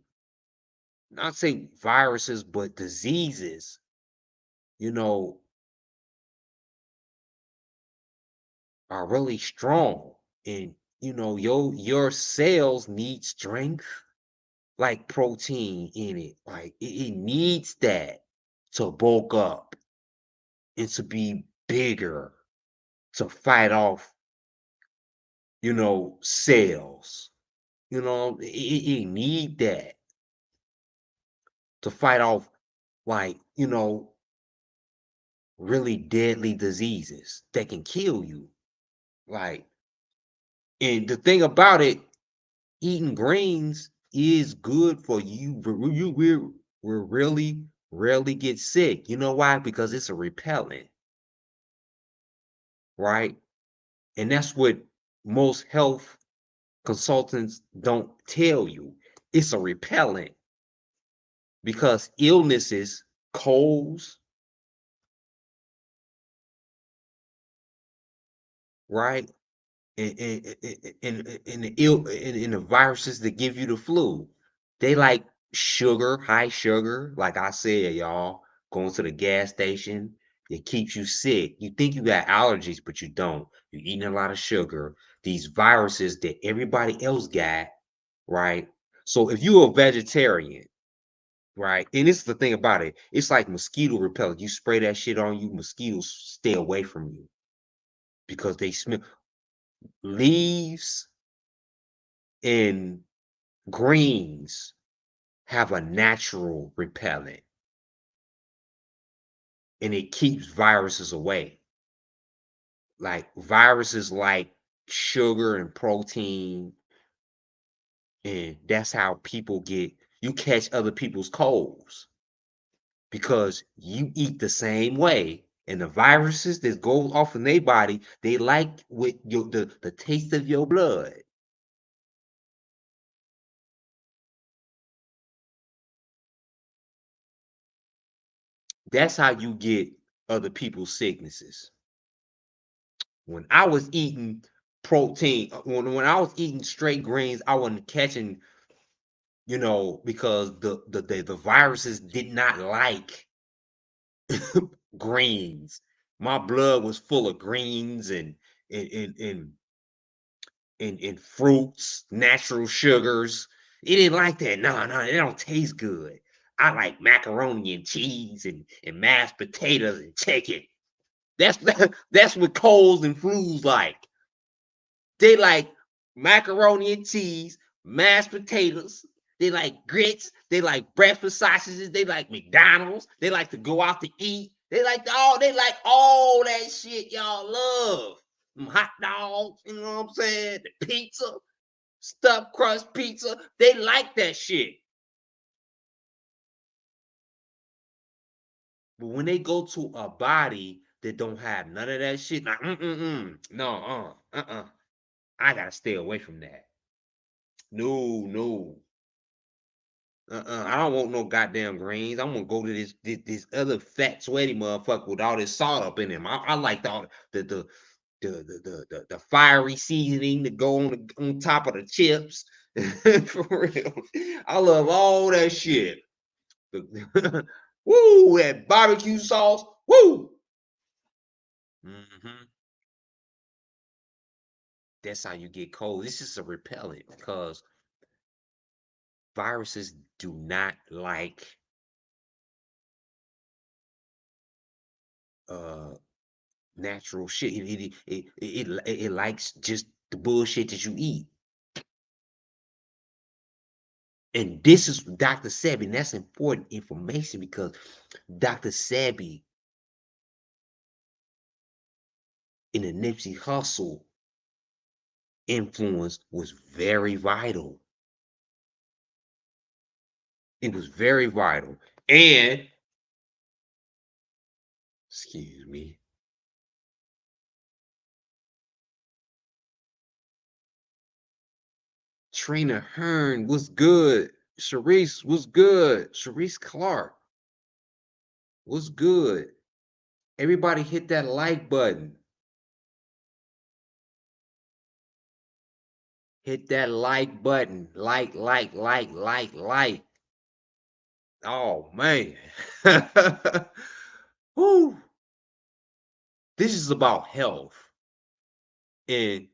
not say viruses, but diseases, you know, are really strong. And your cells need strength, like protein in it. Like it needs that to bulk up and to be bigger, to fight off, cells. It need that to fight off, like, really deadly diseases that can kill you. Like, and the thing about it, eating greens is good for you. We really rarely get sick. You know why? Because it's a repellent, right? And that's what most health consultants don't tell you. It's a repellent because illnesses, colds, right? And the viruses that give you the flu, they like sugar, high sugar. Like I said, y'all, going to the gas station, it keeps you sick. You think you got allergies, but you don't. You're eating a lot of sugar. These viruses that everybody else got, right? So if you're a vegetarian, right, and this is the thing about it, it's like mosquito repellent. You spray that shit on you, mosquitoes stay away from you because they smell leaves and greens have a natural repellent and it keeps viruses away. Like viruses like sugar and protein, and that's how people get you catch other people's colds because you eat the same way. And the viruses that go off in their body, they like with the taste of your blood. That's how you get other people's sicknesses. When I was eating protein, when I was eating straight greens, I wasn't catching, because the viruses did not like greens. My blood was full of greens and and and and fruits, natural sugars. It didn't like that. No, no, it don't taste good. I like macaroni and cheese and mashed potatoes and chicken. That's what colds and flus like. They like macaroni and cheese, mashed potatoes. They like grits. They like breakfast sausages. They like McDonald's. They like to go out to eat. They like all that shit y'all love. Them hot dogs, you know what I'm saying? The pizza, stuffed crust pizza. They like that shit. But when they go to a body that don't have none of that shit, like no, I gotta stay away from that. No, no. I don't want no goddamn greens. I'm gonna go to this other fat sweaty motherfucker with all this salt up in him. I like all the fiery seasoning to go on top of the chips. For real. I love all that shit. Woo, that barbecue sauce. Woo. hmm That's how you get cold. This is a repellent because viruses do not like uh natural shit. It likes just the bullshit that you eat. And this is Dr. Sebi, and that's important information because Dr. Sebi in the Nipsey Hussle influence was very vital. It was very vital. And, excuse me, Trina Hearn was good. Sharice was good. Sharice Clark was good. Everybody hit that like button. Hit that like button. Like. Oh man. Whew. This is about health. And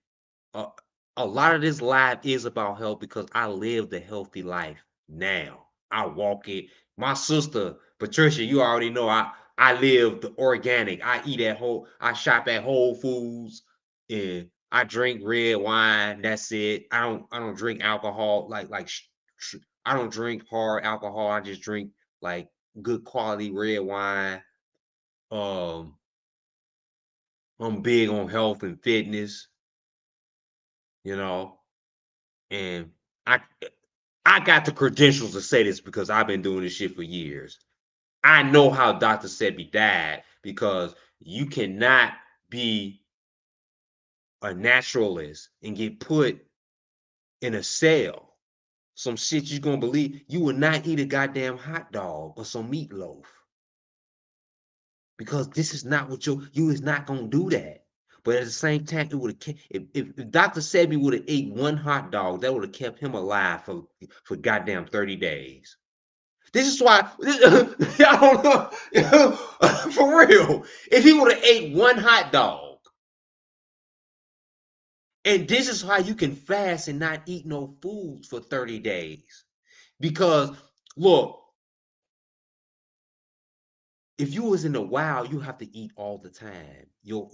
a lot of this live is about health because I live the healthy life now. I walk it. My sister, Patricia, you already know I live the organic. I eat at whole, I shop at Whole Foods and I drink red wine. That's it. I don't drink alcohol I don't drink hard alcohol. I just drink like good quality red wine. Um, I'm big on health and fitness, you know, and I I got the credentials to say this because I've been doing this shit for years. I know how Dr. Sebi died because you cannot be a naturalist and get put in a cell. Some shit you gonna believe. You will not eat a goddamn hot dog or some meatloaf because this is not what you is not gonna do that. But at the same time, it would have if Dr. Sebi would have ate one hot dog, that would have kept him alive for goddamn 30 days. This is why I don't know for real. If he would have ate one hot dog, and this is how you can fast and not eat no foods for 30 days. Because look, if you was in the wild, you have to eat all the time. You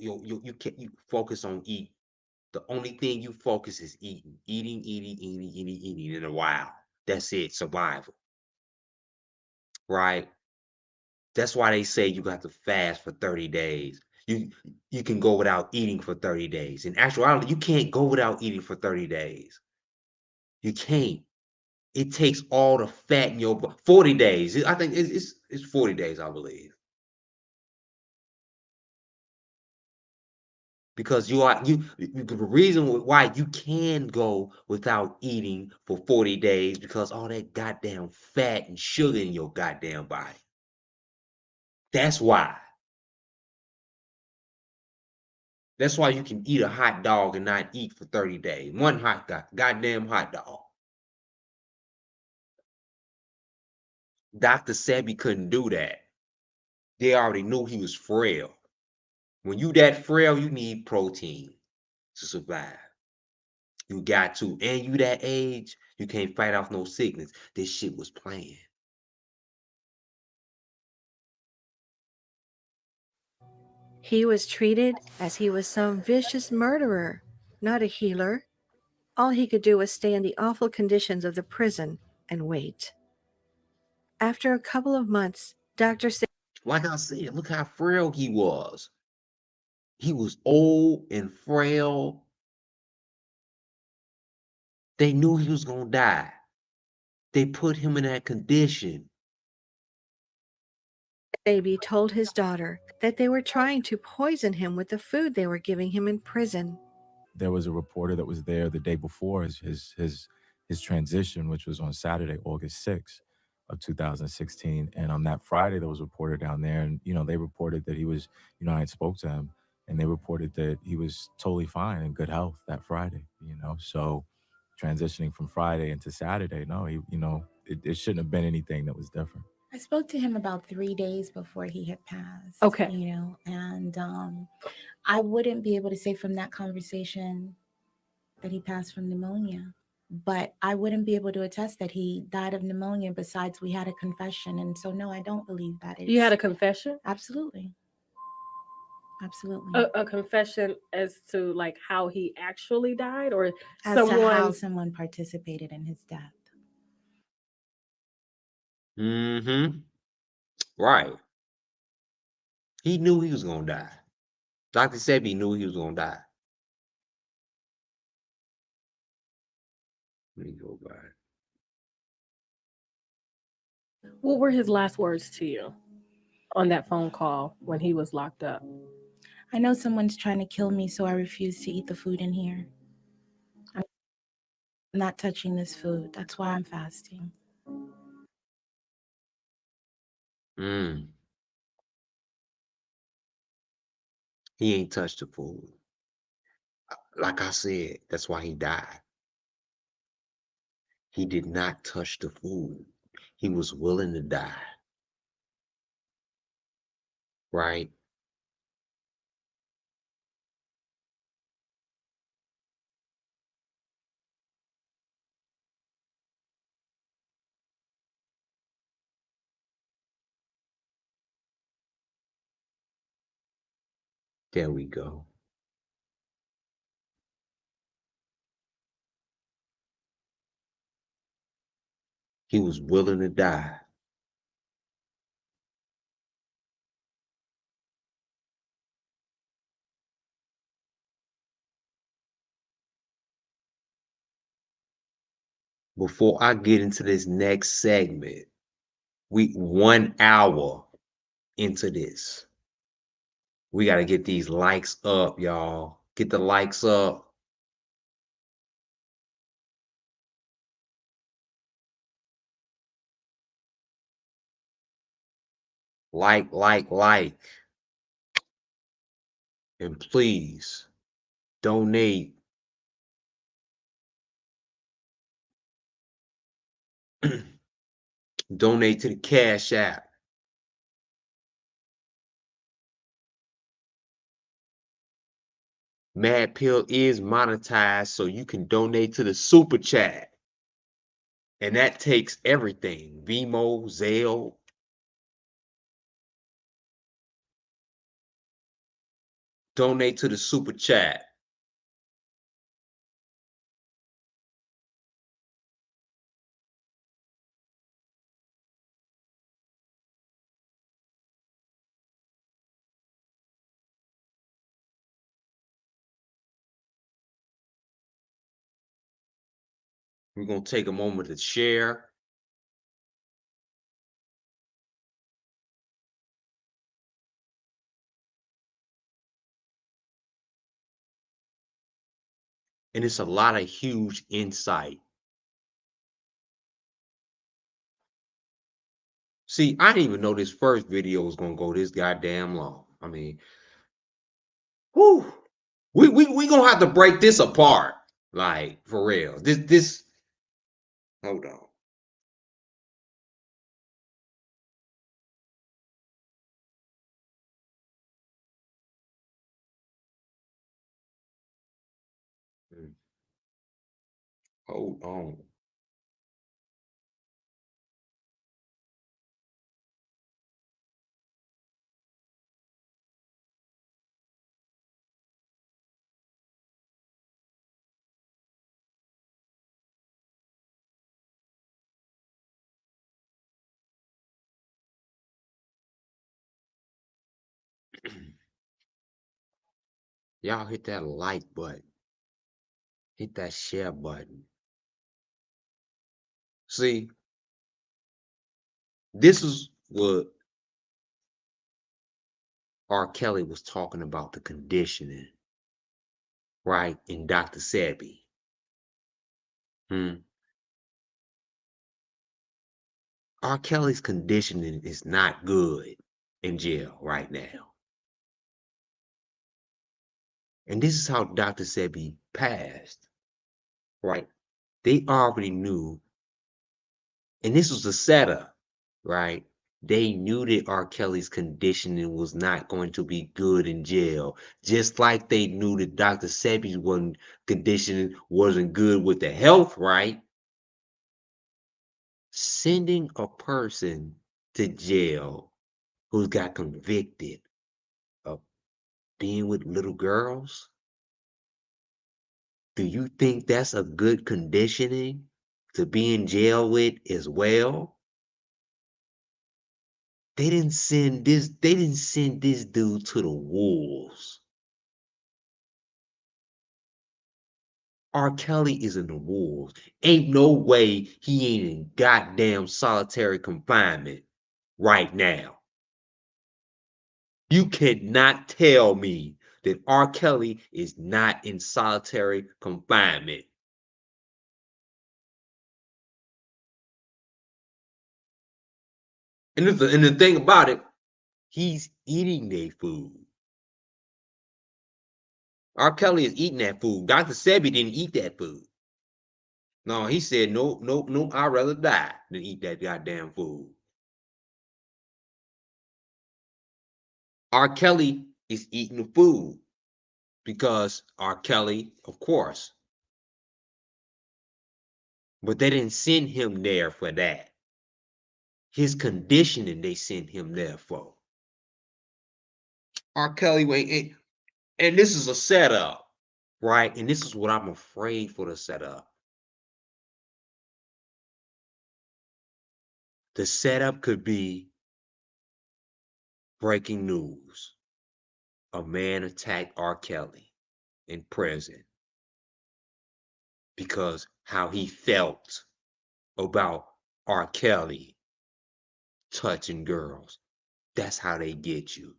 can't you focus on eat. The only thing you focus is eating, eating in the wild. That's it, survival, right? That's why they say you got to fast for 30 days. You can go without eating for 30 days. In actuality, you can't go without eating for 30 days. You can't. It takes all the fat in your 40 days. I think it's 40 days, I believe. Because the reason why you can go without eating for 40 days because all that goddamn fat and sugar in your goddamn body. That's why. That's why you can eat a hot dog and not eat for 30 days. One goddamn hot dog. Dr. Sebi couldn't do that. They already knew he was frail. When you that frail, you need protein to survive. You got to. And you that age, you can't fight off no sickness. This shit was playing. He was treated as he was some vicious murderer, not a healer. All he could do was stay in the awful conditions of the prison and wait. After a couple of months, Dr. Like I said, look how frail he was. He was old and frail. They knew he was going to die. They put him in that condition. Sabi told his daughter that they were trying to poison him with the food they were giving him in prison. There was a reporter that was there the day before his transition, which was on Saturday, August 6th of 2016. And on that Friday, there was a reporter down there, and they reported that he was, I had spoke to him, and they reported that he was totally fine and good health that Friday. So transitioning from Friday into Saturday, no, it shouldn't have been anything that was different. I spoke to him about 3 days before he had passed. Okay. And I wouldn't be able to say from that conversation that he passed from pneumonia, but I wouldn't be able to attest that he died of pneumonia. Besides, we had a confession, and so no, I don't believe that. You had a confession? Absolutely. Absolutely. A confession as to like how he actually died, or as to how someone participated in his death. Mm-hmm. Right. He knew he was going to die. Dr. Sebi knew he was going to die. Let me go back. What were his last words to you on that phone call when he was locked up? I know someone's trying to kill me, so I refuse to eat the food in here. I'm not touching this food. That's why I'm fasting. He ain't touched the food. Like I said, that's why he died. He did not touch the food. He was willing to die. Right? There we go. He was willing to die. Before I get into this next segment, we 1 hour into this. We got to get these likes up, y'all. Get the likes up. Like. And please donate. Donate to the Cash App. Mad Pill is monetized, so you can donate to the Super Chat. And that takes everything. Vimo, Zelle. Donate to the Super Chat. We're going to take a moment to share. And it's a lot of huge insight. See, I didn't even know this first video was going to go this goddamn long. I mean, whew. We going to have to break this apart. Like, for real. This, hold on. Hold on. Y'all hit that like button. Hit that share button. See, this is what R. Kelly was talking about, the conditioning, right? In Dr. Sebi. R. Kelly's conditioning is not good in jail right now. And this is how Dr. Sebi passed, right? They already knew, and this was a setup, right? They knew that R. Kelly's conditioning was not going to be good in jail, just like they knew that Dr. Sebi's conditioning wasn't good with the health, right? Sending a person to jail who's got convicted of being with little girls, do you think that's a good conditioning to be in jail with as well? They didn't send this dude to the wolves. R. Kelly is in the wolves. Ain't no way he ain't in goddamn solitary confinement right now. You cannot tell me that R. Kelly is not in solitary confinement. And the thing about it, he's eating their food. R. Kelly is eating that food. Dr. Sebi didn't eat that food. No, he said, no, I'd rather die than eat that goddamn food. R. Kelly is eating the food because R. Kelly, of course. But they didn't send him there for that. His conditioning they sent him there for. R. Kelly ain't And this is a setup, right? And this is what I'm afraid for the setup. The setup could be breaking news. A man attacked R. Kelly in prison because how he felt about R. Kelly touching girls. That's how they get you.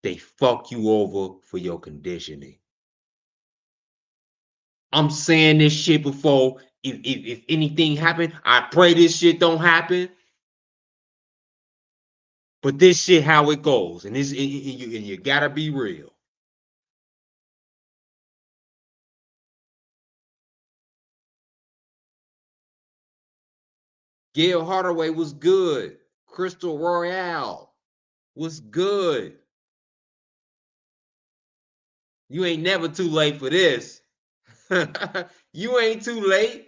They fuck you over for your conditioning. I'm saying this shit before. If anything happened, I pray this shit don't happen. But this shit how it goes, and you gotta be real. Gail Hardaway was good. Crystal Royale was good. You ain't never too late for this. You ain't too late.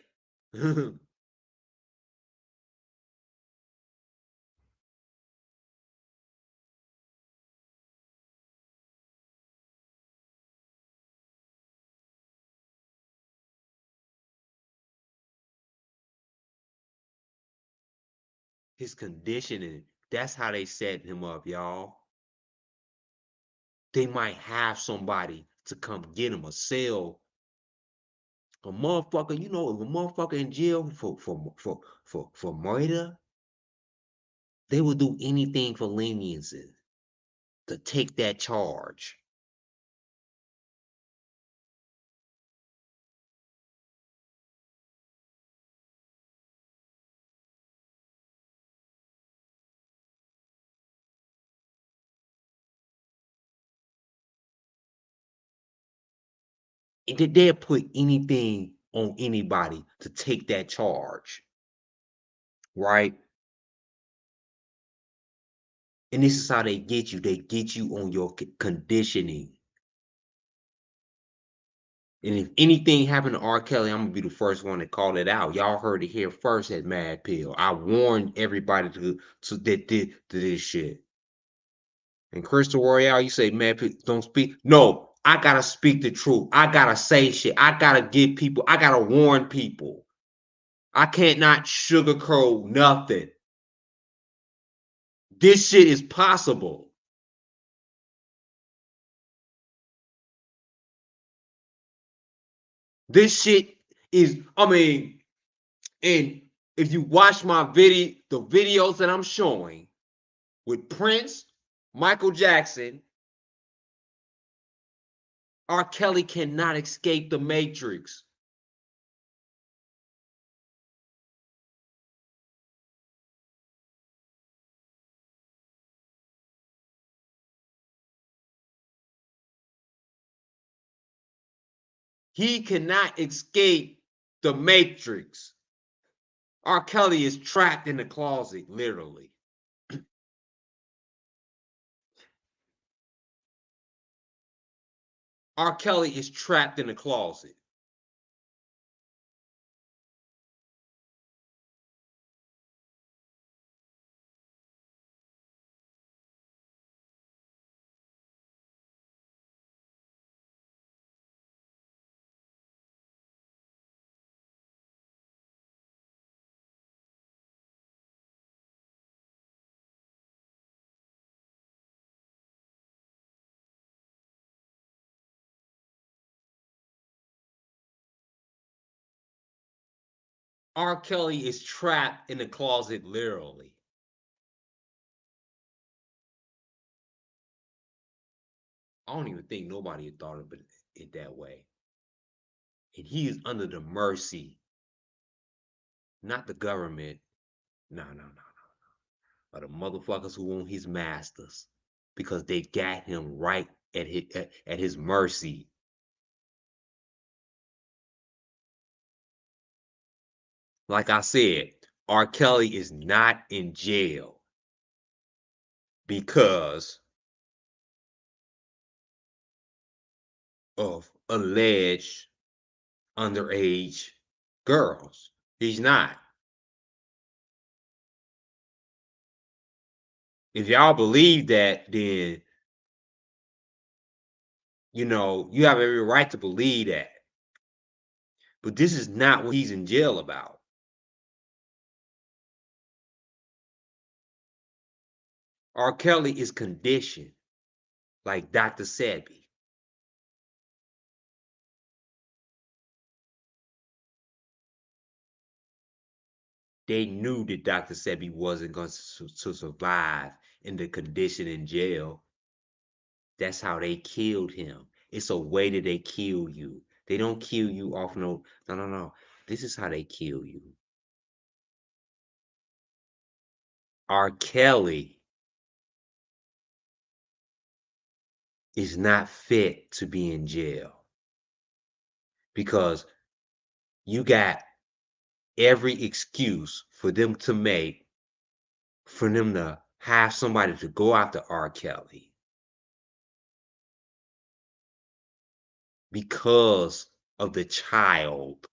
His conditioning, that's how they set him up, y'all. They might have somebody to come get him a cell. A motherfucker, if a motherfucker in jail for murder, they will do anything for leniency to take that charge. They'll put anything on anybody to take that charge, right? And this is how they get you. They get you on your conditioning. And if anything happened to R. Kelly, I'm gonna be the first one to call it out. Y'all heard it here first at Mad Pill. I warned everybody to that did to this shit. And Crystal Royale, you say Mad Pill don't speak. No, I gotta speak the truth. I gotta say shit. I gotta give people. I gotta warn people. I can't not sugarcoat nothing. This shit is possible. This shit is, and if you watch my the videos that I'm showing with Prince, Michael Jackson, R. Kelly cannot escape the matrix. He cannot escape the matrix. R. Kelly is trapped in the closet, literally. R. Kelly is trapped in the closet. R. Kelly is trapped in the closet, literally. I don't even think nobody had thought of it that way. And he is under the mercy, not the government. No, no, no, no. But the motherfuckers who want his masters because they got him right at his mercy. Like I said, R. Kelly is not in jail because of alleged underage girls. He's not. If y'all believe that, then You know, you have every right to believe that. But this is not what he's in jail about. R. Kelly is conditioned like Dr. Sebi. They knew that Dr. Sebi wasn't going to survive in the condition in jail. That's how they killed him. It's a way that they kill you. They don't kill you off no. This is how they kill you. R. Kelly is not fit to be in jail because you got every excuse for them to make for them to have somebody to go after R. Kelly because of the child.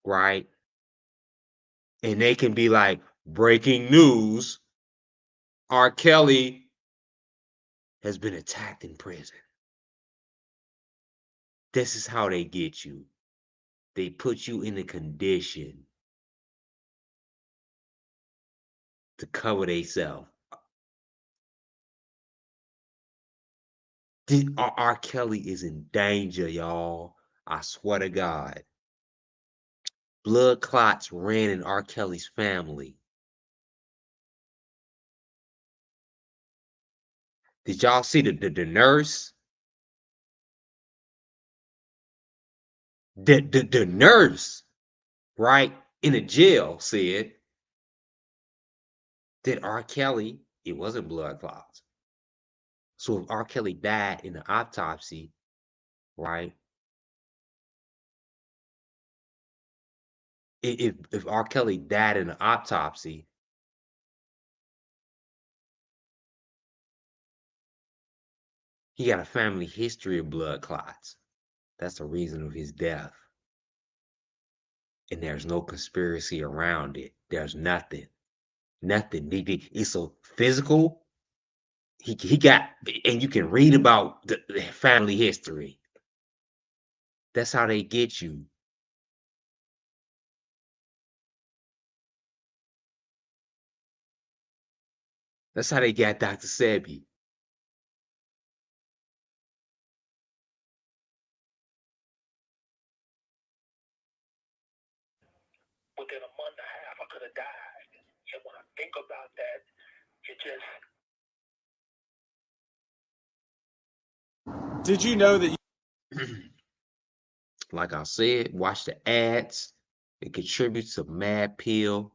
Right? And they can be like, breaking news, R. Kelly has been attacked in prison. This is how they get you. They put you in a condition to cover themselves. R. Kelly is in danger, y'all. I swear to God. Blood clots ran in R. Kelly's family. Did y'all see the nurse? The nurse, right, in the jail said that R. Kelly, it wasn't blood clots. So if R. Kelly died in the autopsy, right? If R. Kelly died in the autopsy, he got a family history of blood clots. That's the reason of his death. And there's no conspiracy around it. There's nothing. Nothing. It's so physical. He got, and you can read about the family history. That's how they get you. That's how they got Dr. Sebi. Within a month and a half, I could have died. And when I think about that, it just. Did you know that? Like I said, watch the ads. It contributes to Mad Pill.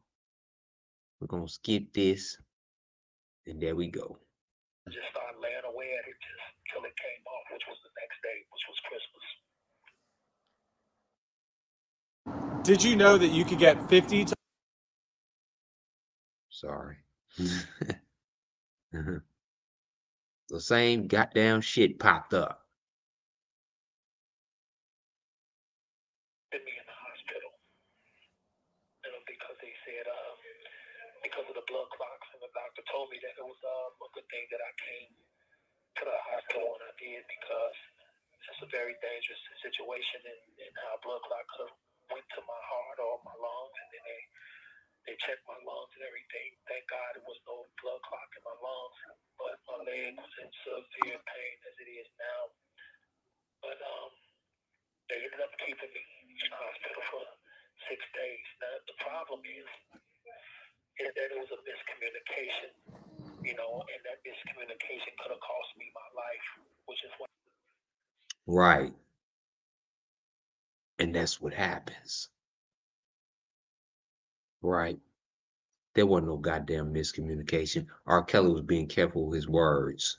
We're gonna skip this, and there we go. Just started laying away at it just till it came off, which was the next day, which was Christmas. Did you know that you could get 50 times? Sorry. The same goddamn shit popped up. Put me in the hospital, because they said because of the blood clots, and the doctor told me that it was a good thing that I came to the hospital when I did, because it's a very dangerous situation, and how a blood clot could have went to my heart or my lungs, and then they checked my lungs and everything. Thank God it was no blood clot in my lungs, but my leg was in severe pain as it is now. But they ended up keeping me in the hospital for 6 days. Now the problem is that it was a miscommunication, and that miscommunication could have cost me my life, which is why. Right. And that's what happens. Right. There wasn't no goddamn miscommunication. R. Kelly was being careful with his words.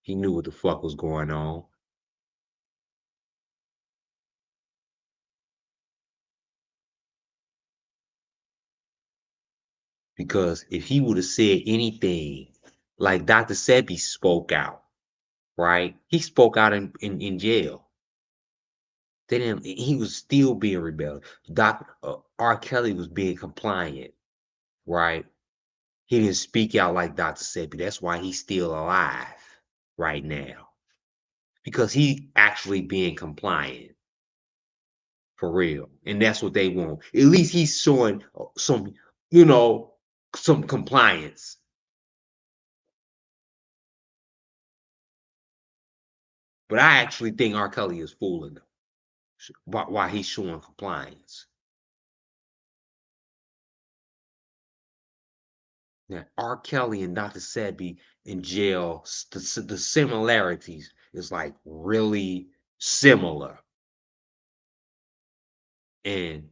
He knew what the fuck was going on. Because if he would have said anything, like Dr. Sebi spoke out, right? He spoke out in jail. They didn't, he was still being rebellious. R. Kelly was being compliant, right? He didn't speak out like Dr. Sebi. That's why he's still alive right now. Because he actually being compliant. For real. And that's what they want. At least he's showing some, some compliance. But I actually think R. Kelly is fooling them while he's showing compliance. Now, R. Kelly and Dr. Sebi in jail, the similarities is like really similar. And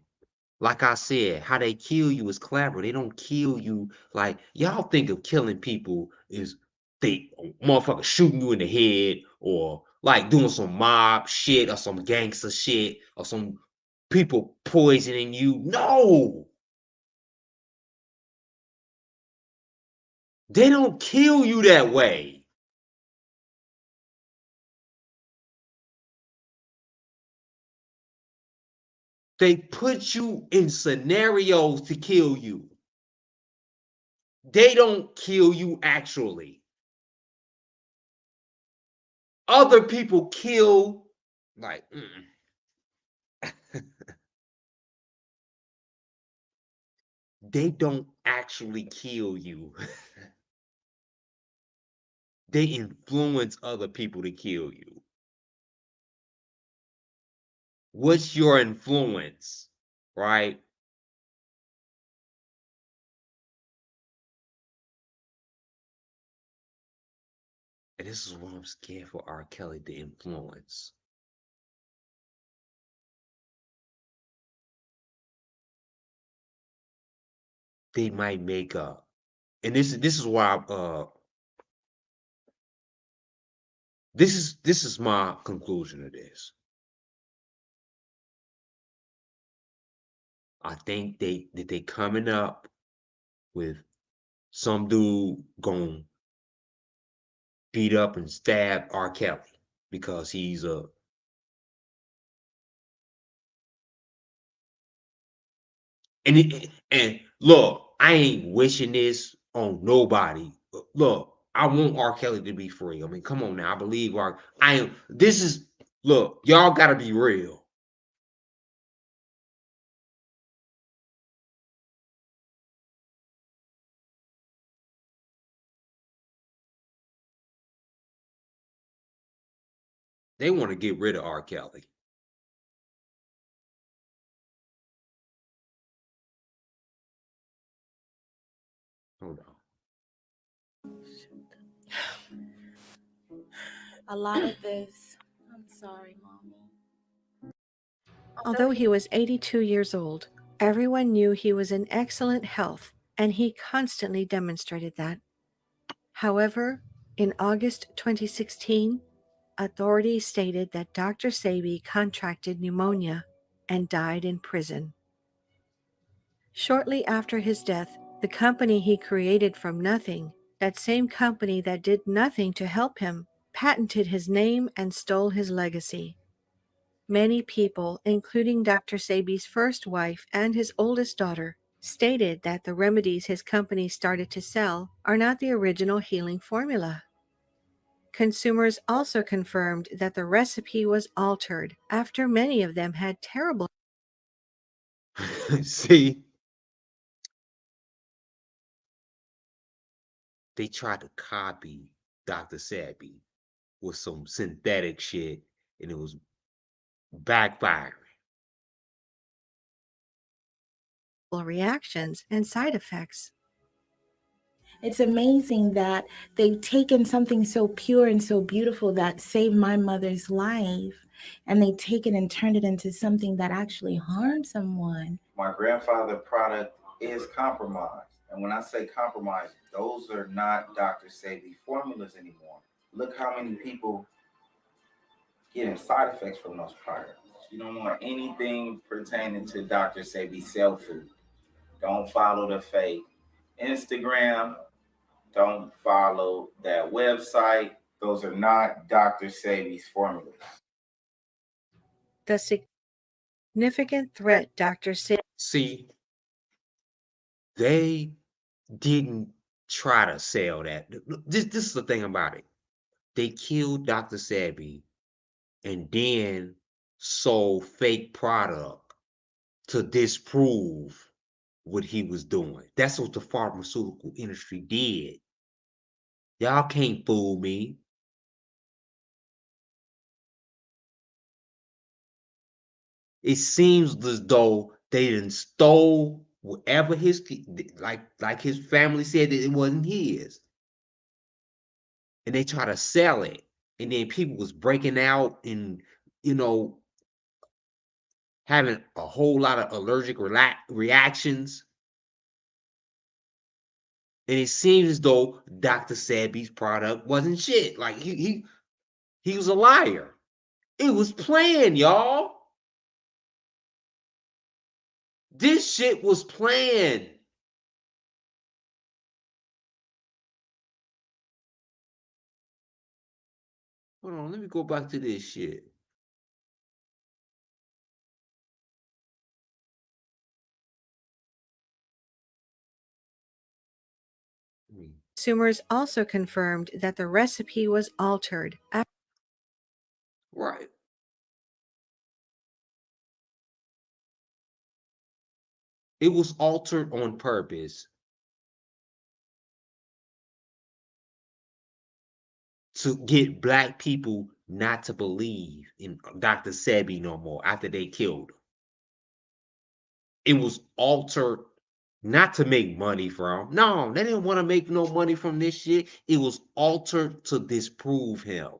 like I said, how they kill you is clever. They don't kill you like y'all think of killing people is they motherfucker shooting you in the head or like doing some mob shit or some gangster shit or some people poisoning you. No, they don't kill you that way. They put you in scenarios to kill you. They don't kill you actually. Other people kill like they don't actually kill you. They influence other people to kill you. What's your influence, right? And this is what I'm scared for R. Kelly to influence. They might make up. And this is why this is my conclusion of this. I think they coming up with some dude gonna beat up and stab R. Kelly because he's a and look, I ain't wishing this on nobody. Look, I want R. Kelly to be free. I mean, come on now. I believe I am. This is look, y'all gotta be real. They want to get rid of R. Kelly. Hold on. A lot of this, I'm sorry, mommy. Although he was 82 years old, everyone knew he was in excellent health, and he constantly demonstrated that. However, in August 2016, authorities stated that Dr. Sebi contracted pneumonia and died in prison. Shortly after his death, the company he created from nothing, that same company that did nothing to help him, patented his name and stole his legacy. Many people, including Dr. Sebi's first wife and his oldest daughter, stated that the remedies his company started to sell are not the original healing formula. Consumers also confirmed that the recipe was altered after many of them had terrible See, they tried to copy Dr. Sebi with some synthetic shit, and it was backfiring. reactions and side effects. It's amazing that they've taken something so pure and so beautiful that saved my mother's life, and they take it and turn it into something that actually harms someone. My grandfather's product is compromised. And when I say compromised, those are not Dr. Sebi formulas anymore. Look how many people getting side effects from those products. You don't want anything pertaining to Dr. Sebi cell food. Don't follow the fake Instagram. Don't follow that website. Those are not Dr. Sebi's formulas. The significant threat Dr. Sebi See, they didn't try to sell that. This is the thing about it. They killed Dr. Sebi and then sold fake product to disprove what he was doing. That's what the pharmaceutical industry did. Y'all can't fool me. It seems as though they done stole whatever his like his family said that it wasn't his, and they try to sell it, and then people was breaking out and you know having a whole lot of allergic reactions, and it seems as though Dr. Sebi's product wasn't shit. Like he was a liar. It was planned, y'all. This shit was planned. Hold on, let me go back to this shit. Consumers also confirmed that the recipe was altered. Right. It was altered on purpose to get black people not to believe in Dr. Sebi no more after they killed him. It was altered not to make money from. No, they didn't want to make no money from this shit. It was altered to disprove him.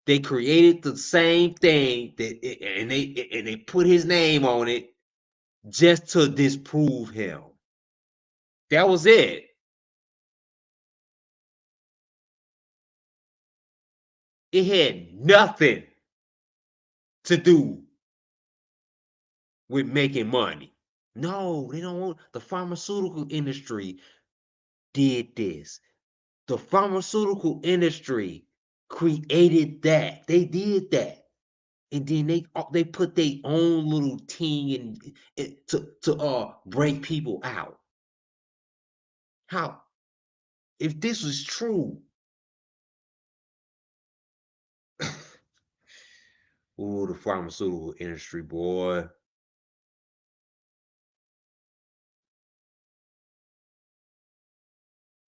They created the same thing and they put his name on it just to disprove him. That was it. It had nothing to do with making money. No, they don't want the pharmaceutical industry did this. The pharmaceutical industry created that. They did that. And then they put their own little thing in to break people out. How if this was true? Ooh, the pharmaceutical industry, boy.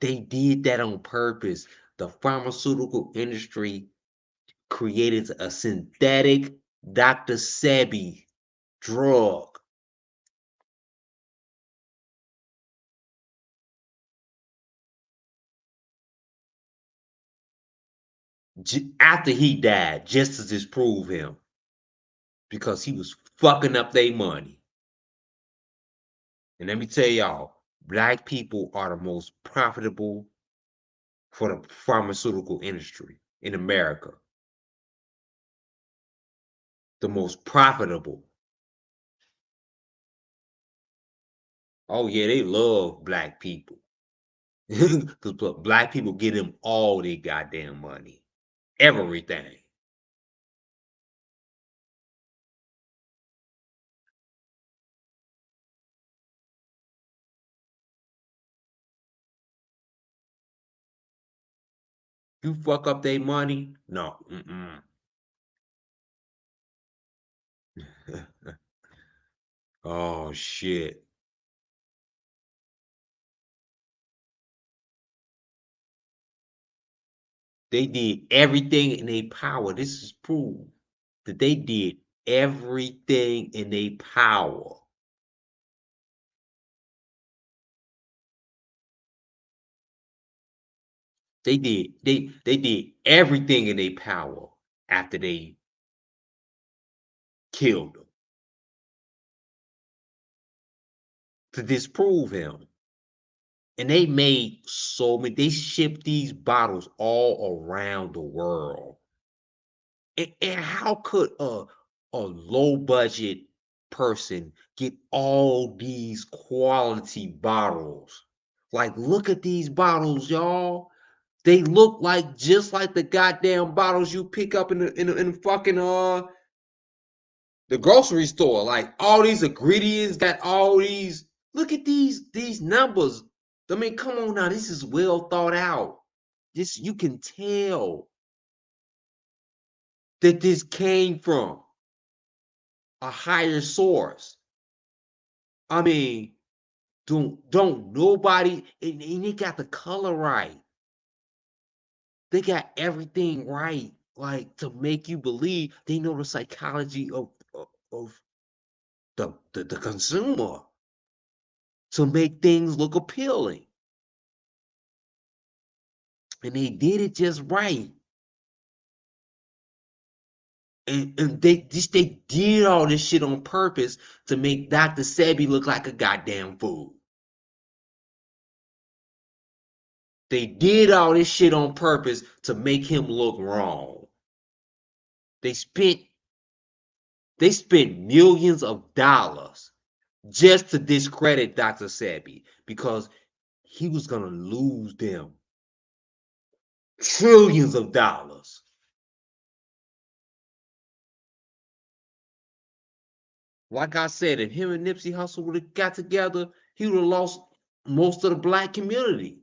They did that on purpose. The pharmaceutical industry created a synthetic Dr. Sebi drug. After he died, just to disprove him. Because he was fucking up their money. And let me tell y'all, black people are the most profitable for the pharmaceutical industry in America. The most profitable. Oh yeah, they love black people. Because black people give them all their goddamn money. Everything. You fuck up their money? No. Oh shit. They did everything in their power. This is proof that they did everything in their power. They did everything in their power after they killed him to disprove him. And they made so many, they shipped these bottles all around the world. And how could a low budget person get all these quality bottles? Like, look at these bottles, y'all. They look like just like the goddamn bottles you pick up in the fucking the grocery store. Like all these ingredients got all these. Look at these numbers. I mean, come on now. This is well thought out. This, you can tell that this came from a higher source. I mean, don't nobody, and they got the color right. They got everything right, like to make you believe they know the psychology of the consumer to make things look appealing. And they did it just right. And they did all this shit on purpose to make Dr. Sebi look like a goddamn fool. They did all this shit on purpose to make him look wrong. They spent millions of dollars just to discredit Dr. Sebi because he was gonna lose them trillions of dollars. Like I said, if him and Nipsey Hussle would have got together, he would have lost most of the black community.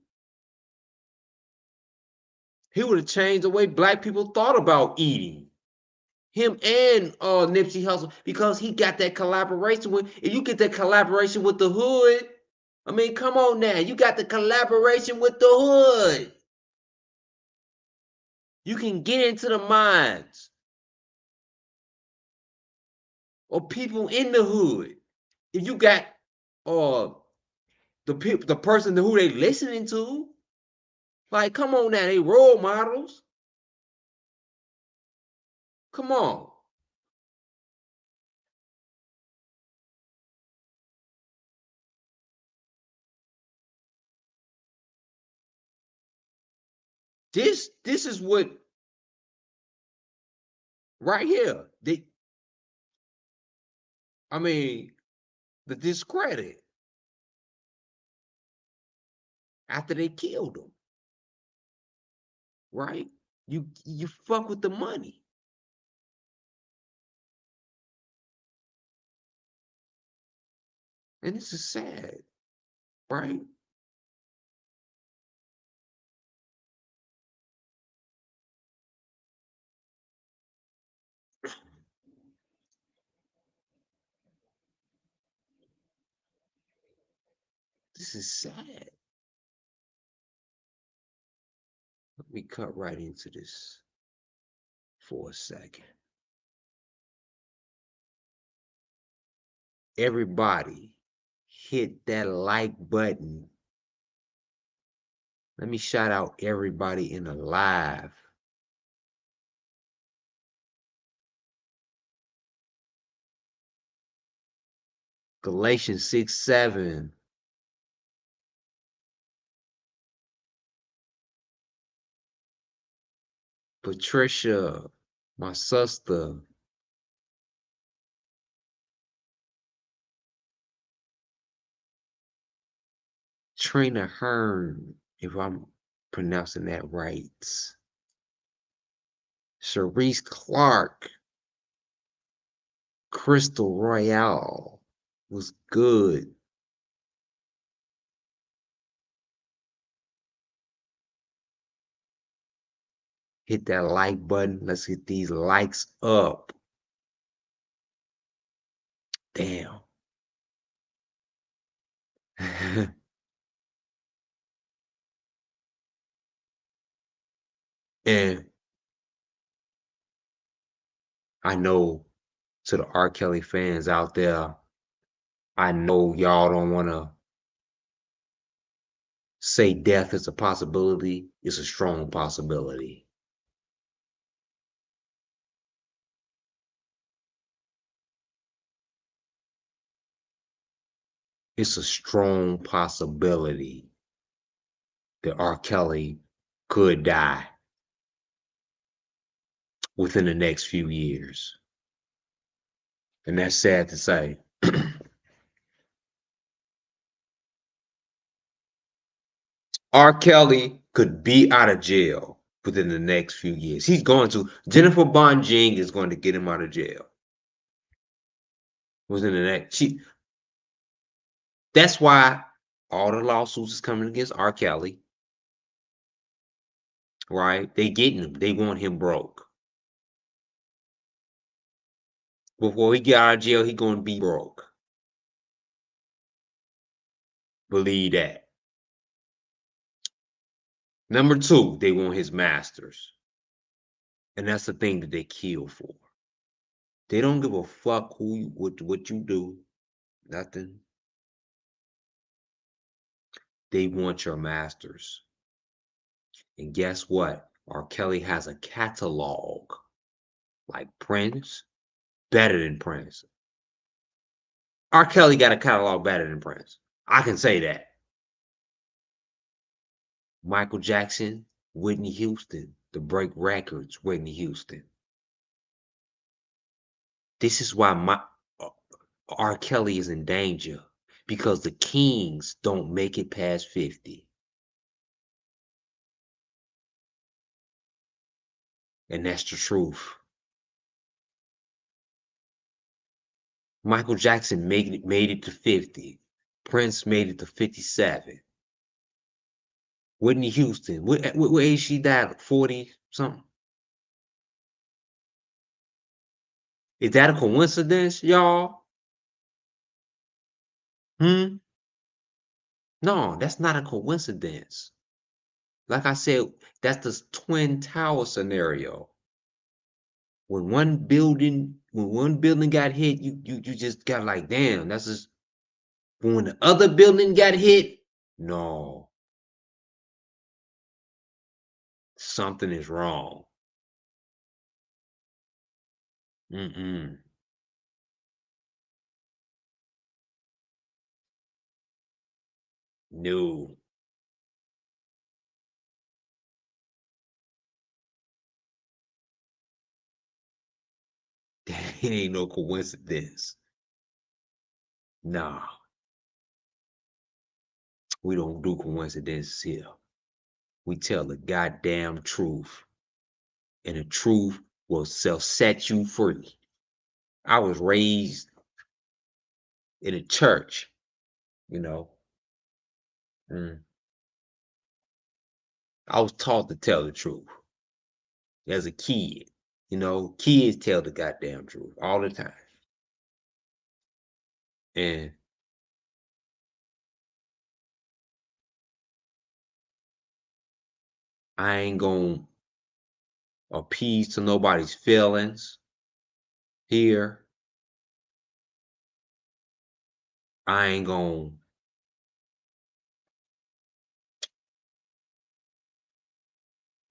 He would have changed the way black people thought about eating. Him and Nipsey Hussle, because he got that collaboration with. If you get that collaboration with the hood, I mean, come on now, you got the collaboration with the hood. You can get into the minds of people in the hood. If you got the person who they listening to, like, come on now, they role models. Come on. This is what right here. I mean, the discredit after they killed him. Right? You fuck with the money. And this is sad, right? This is sad. Let me cut right into this for a second. Everybody hit that like button. Let me shout out everybody in the live. Galatians 6:7. Patricia, my sister. Trina Hearn, if I'm pronouncing that right. Sharice Clark. Crystal Royale was good. Hit that like button. Let's get these likes up. Damn. And I know to the R. Kelly fans out there, I know y'all don't want to say death is a possibility. It's a strong possibility. It's a strong possibility that R. Kelly could die within the next few years. And that's sad to say. R. Kelly could be out of jail within the next few years. He's going to. Jennifer Bonjing is going to get him out of jail within the next. That's why all the lawsuits is coming against R. Kelly, right? They getting him. They want him broke. Before he get out of jail, he gonna be broke. Believe that. Number two, they want his masters. And that's the thing that they kill for. They don't give a fuck what you do. Nothing. They want your masters. And guess what? R. Kelly has a catalog like Prince, better than Prince. R. Kelly got a catalog better than Prince. I can say that. Michael Jackson, Whitney Houston, the break records, Whitney Houston. This is why R. Kelly is in danger because the kings don't make it past 50. And that's the truth. Michael Jackson made it to 50. Prince made it to 57. Whitney Houston, what age she died? 40 something? Is that a coincidence, y'all? No, that's not a coincidence. Like I said, that's the Twin Tower scenario. When one building got hit, you just got like, damn, that's just when the other building got hit, no, something is wrong. Mm-mm. No. It ain't no coincidence. Nah, we don't do coincidences here. We tell the goddamn truth, and the truth will set you free. I was raised in a church, you know. Mm. I was taught to tell the truth as a kid. You know, kids tell the goddamn truth all the time. And I ain't gonna appease to nobody's feelings here. I ain't gonna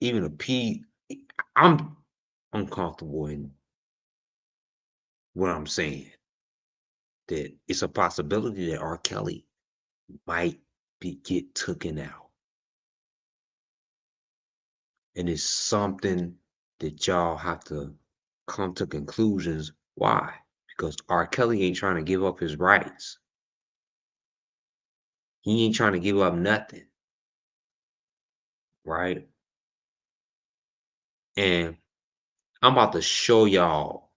even appease. I'm uncomfortable in what I'm saying. That it's a possibility that R. Kelly might get taken out. And it's something that y'all have to come to conclusions. Why? Because R. Kelly ain't trying to give up his rights. He ain't trying to give up nothing. Right? And I'm about to show y'all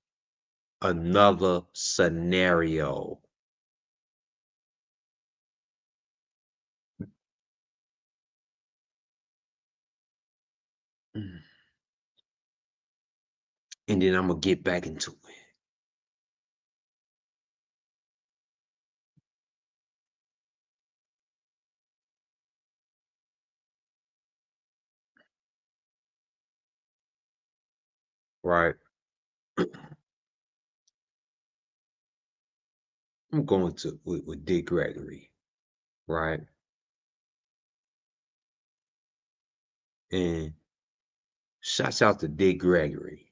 another scenario. And then I'm gonna get back into it. Right? I'm going to with Dick Gregory, right? And shouts out to Dick Gregory.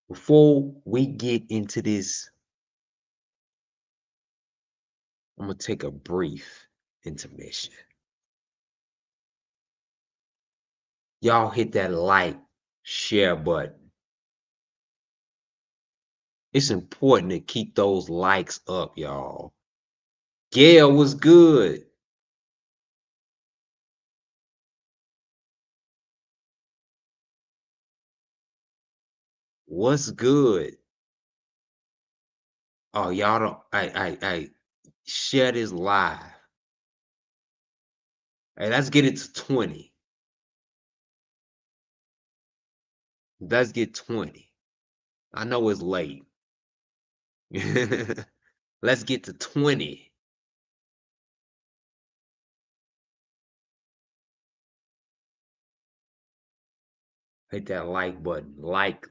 Before we get into this, I'm gonna take a brief intermission. Y'all hit that like, share button. It's important to keep those likes up, y'all. Gail was good. What's good? Oh, y'all don't. I share this live. Hey, let's get it to 20. Let's get 20. I know it's late. Let's get to 20. Hit that like button. Like.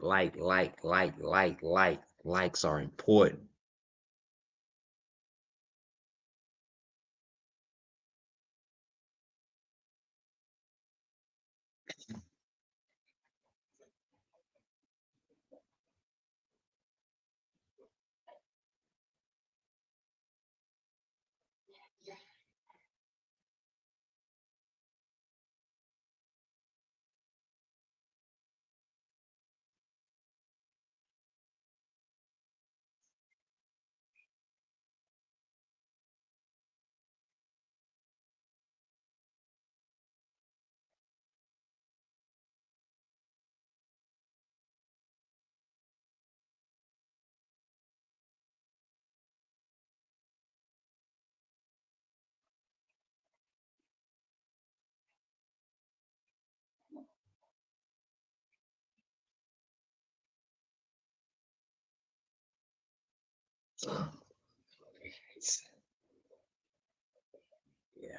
Likes are important. Yeah,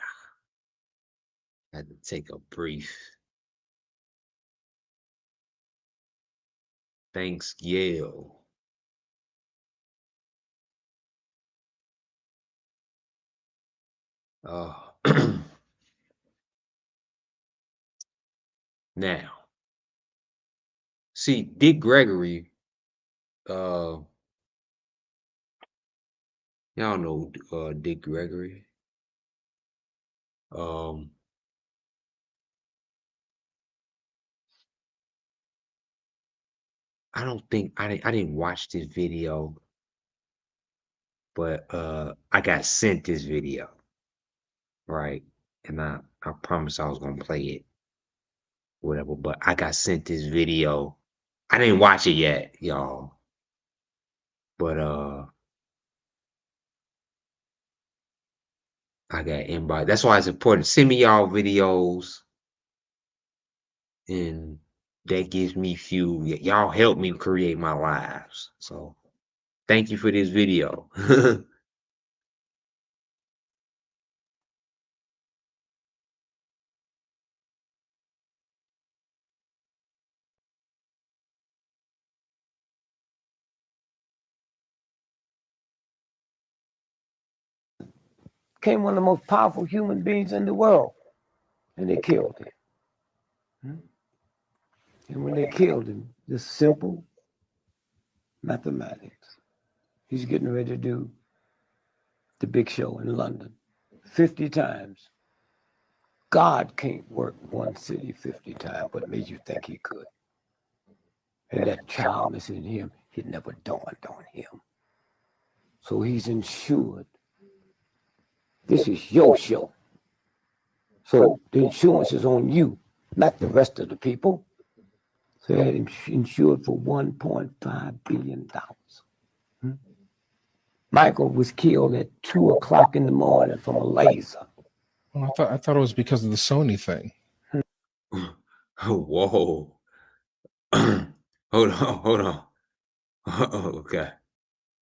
had to take a brief. Thanks, Yale. Now, see, Dick Gregory, y'all know Dick Gregory. I don't think I didn't watch this video, but I got sent this video, right? And I promised I was gonna play it, whatever. But I got sent this video. I didn't watch it yet, y'all. But I got inbox. That's why it's important. Send me y'all videos, and that gives me fuel. Y'all help me create my lives. So thank you for this video. Became one of the most powerful human beings in the world, and they killed him. And when they killed him, just simple mathematics. He's getting ready to do the big show in London 50 times. God can't work one city 50 times, but made you think he could. And that childness in him, it never dawned on him. So he's ensured. This is your show. So the insurance is on you, not the rest of the people. So they had him insured for $1.5 billion. Michael was killed at 2 o'clock in the morning from a laser. Well, I thought it was because of the Sony thing. Whoa. Hold on. Okay.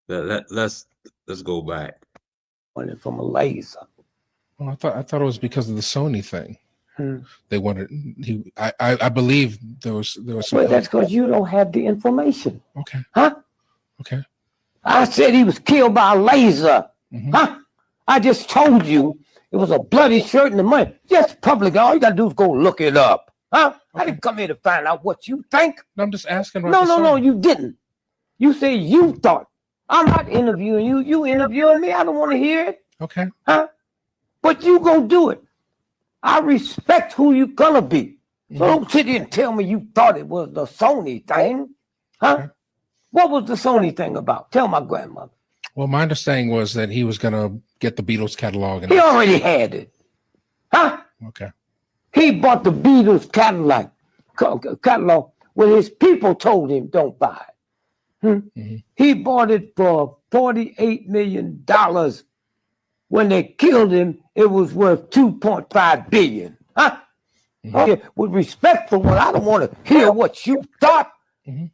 Let's go back. From a laser. Well, I thought it was because of the Sony thing. They wanted I believe there was some. Well, that's because you don't have the information. Okay. Huh? Okay. I said he was killed by a laser. Huh? I just told you it was a bloody shirt in the money. Just public. All you gotta do is go look it up. Huh? Okay. I didn't come here to find out what you think. No, I'm just asking. No, you didn't. You said you thought. I'm not interviewing you. You interviewing me. I don't want to hear it. Okay. Huh? But you gonna do it. I respect who you gonna be. So don't sit here and tell me you thought it was the Sony thing. Huh? Okay. What was the Sony thing about? Tell my grandmother. Well, my understanding was that he was going to get the Beatles catalog. And he already had it. Huh? Okay. He bought the Beatles catalog when his people told him don't buy it. He bought it for $48 million. When they killed him, it was worth $2.5 billion. Huh? Okay, with respect for one, I don't want to hear what you thought.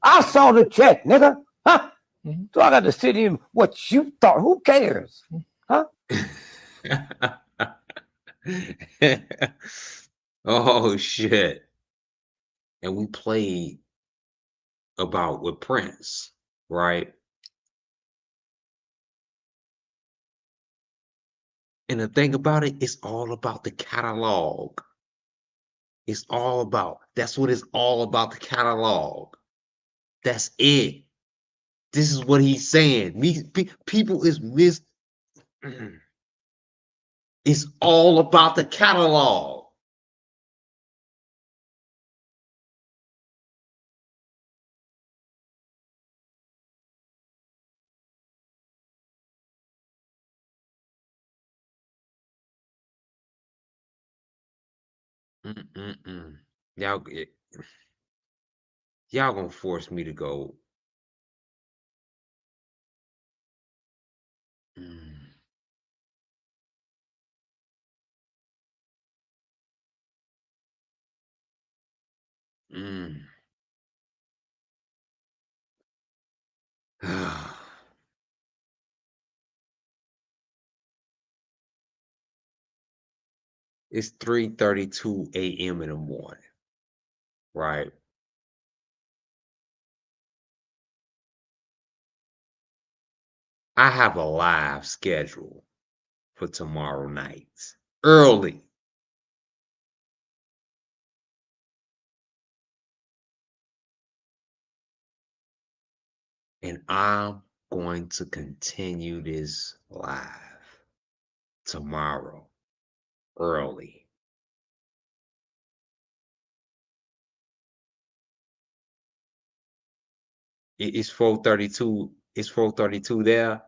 I saw the check, nigga. Huh? So I got to sit in what you thought. Who cares? Huh? Oh shit. And we played about with Prince, right? And the thing about it, it's all about the catalog. It's all about, that's what it's all about, the catalog. That's it. This is what he's saying. People is it's all about the catalog. Mm-mm-mm. Y'all, y'all gonna force me to go. Mm, mm. It's 3:32 a.m. in the morning, right? I have a live schedule for tomorrow night. Early. And I'm going to continue this live tomorrow early. It's 4:32. It's 4:32 there.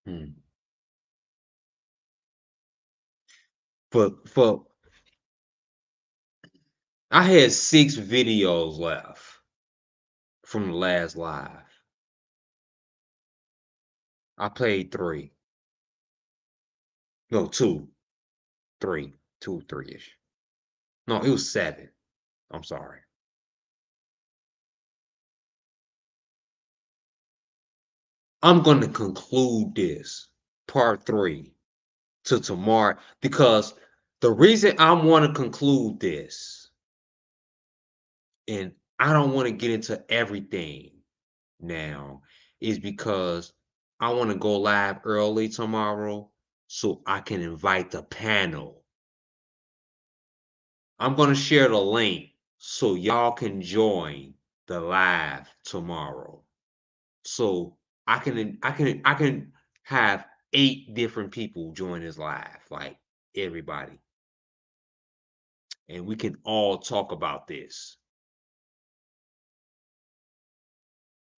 Hmm. For I had 6 videos left from the last live. I played 3. No, 2, 3, 2, 3-ish. No, it was 7. I'm sorry. I'm going to conclude this part 3 to tomorrow because the reason I want to conclude this, and I don't want to get into everything now, is because I want to go live early tomorrow so I can invite the panel. I'm going to share the link so y'all can join the live tomorrow. So I can have 8 different people join this live, like everybody. And we can all talk about this.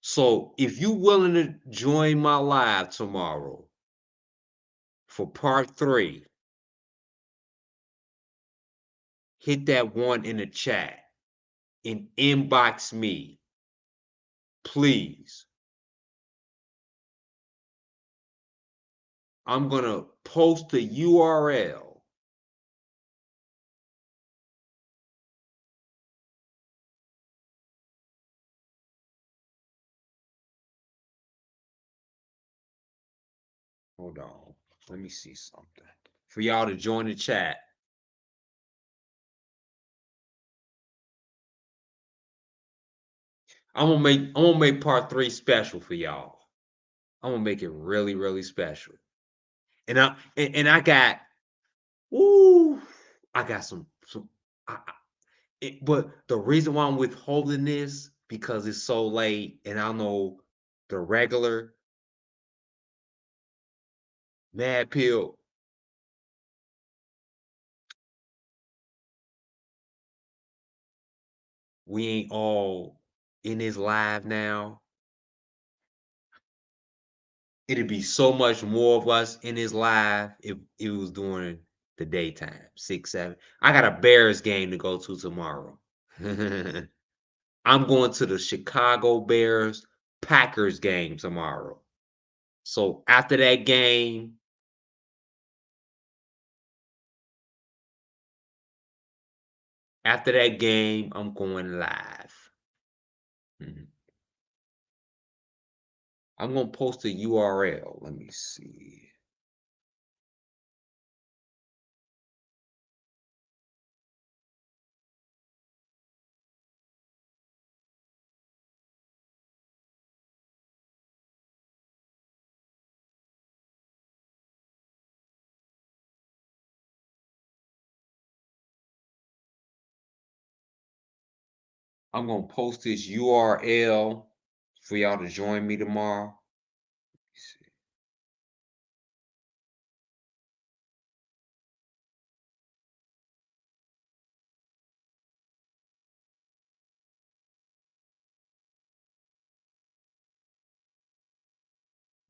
So if you willing to join my live tomorrow for part 3, hit that 1 in the chat and inbox me, please. I'm going to post the URL. Hold on. Let me see something. For y'all to join the chat. I'm gonna make part 3 special for y'all. I'm gonna make it really, really special. And I got, ooh, I got some but the reason why I'm withholding this because it's so late, and I know the regular Mad Pill, we ain't all in this live now. It'd be so much more of us in this live if it was during the daytime, 6, 7. I got a Bears game to go to tomorrow. I'm going to the Chicago Bears Packers game tomorrow. So after that game, I'm going live. Mhm. I'm gonna post a URL. Let me see. I'm gonna post this URL for y'all to join me tomorrow.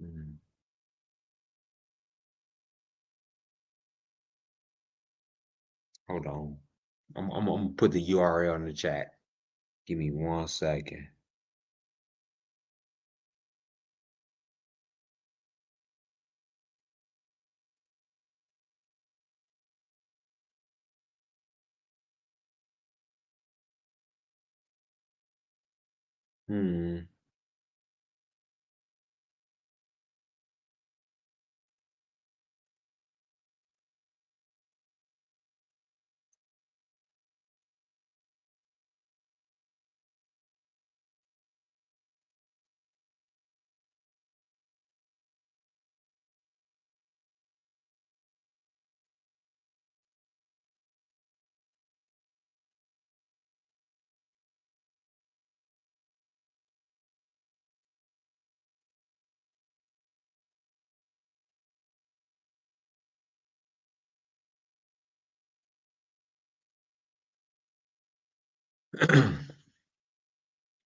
Mhm. Hold on. I'm gonna put the URL in the chat. Give me 1 second. Hmm.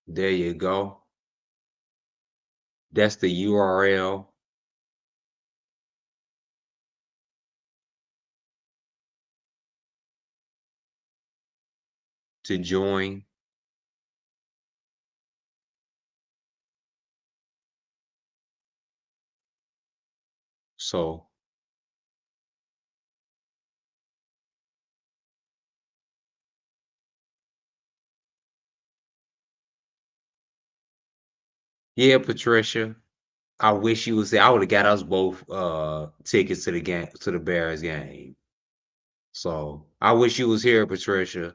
There you go. That's the URL to join. So yeah, Patricia. I wish you was there. I would have got us both tickets to the game to the Bears game. So I wish you was here, Patricia.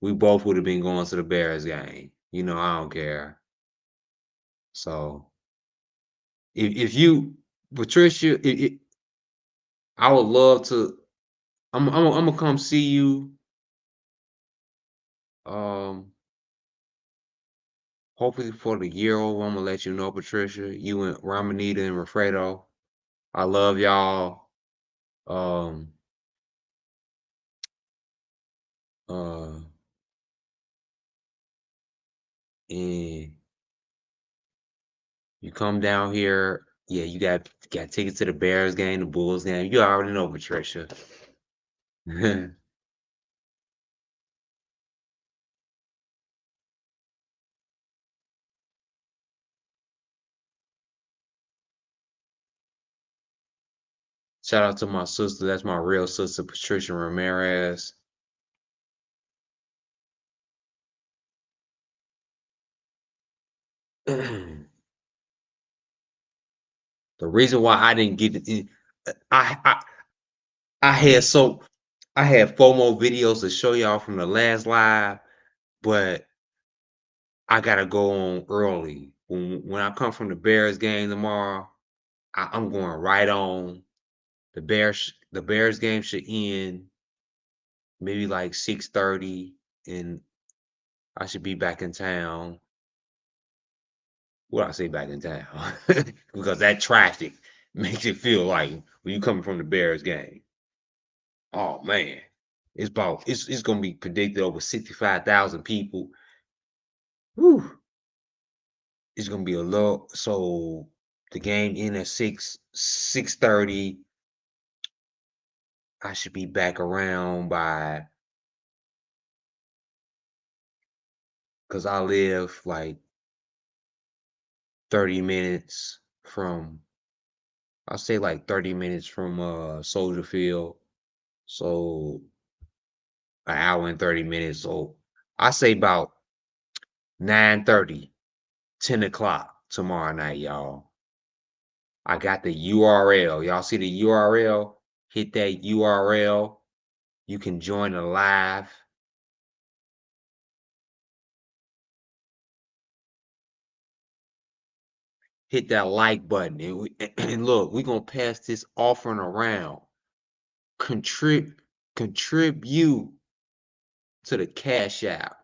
We both would have been going to the Bears game. You know, I don't care. So if you, Patricia, I would love to. I'm gonna come see you. Um, hopefully for the year over, I'm gonna let you know, Patricia. You and Ramonita and Rafredo. I love y'all. Um, uh, and you come down here. Yeah, you got tickets to the Bears game, the Bulls game. You already know, Patricia. Shout out to my sister. That's my real sister, Patricia Ramirez. The reason why I didn't get it, I I had so I had 4 more videos to show y'all from the last live, but I gotta go on early. When I come from the Bears game tomorrow, I'm going right on. The Bears game should end maybe like 6:30, and I should be back in town. Well, I say back in town because that traffic makes it feel like when you coming from the Bears game. Oh man, it's gonna be predicted over 65,000 people. Whew, it's gonna be a low. So the game in at 6:30. I should be back around by because I live like 30 minutes from, I'll say like 30 minutes from Soldier Field. So an hour and 30 minutes. So I say about 9:30, 10 o'clock tomorrow night, y'all. I got the URL. Y'all see the URL? Hit that URL. You can join the live. Hit that like button. And look, we're going to pass this offering around. Contribute to the Cash App.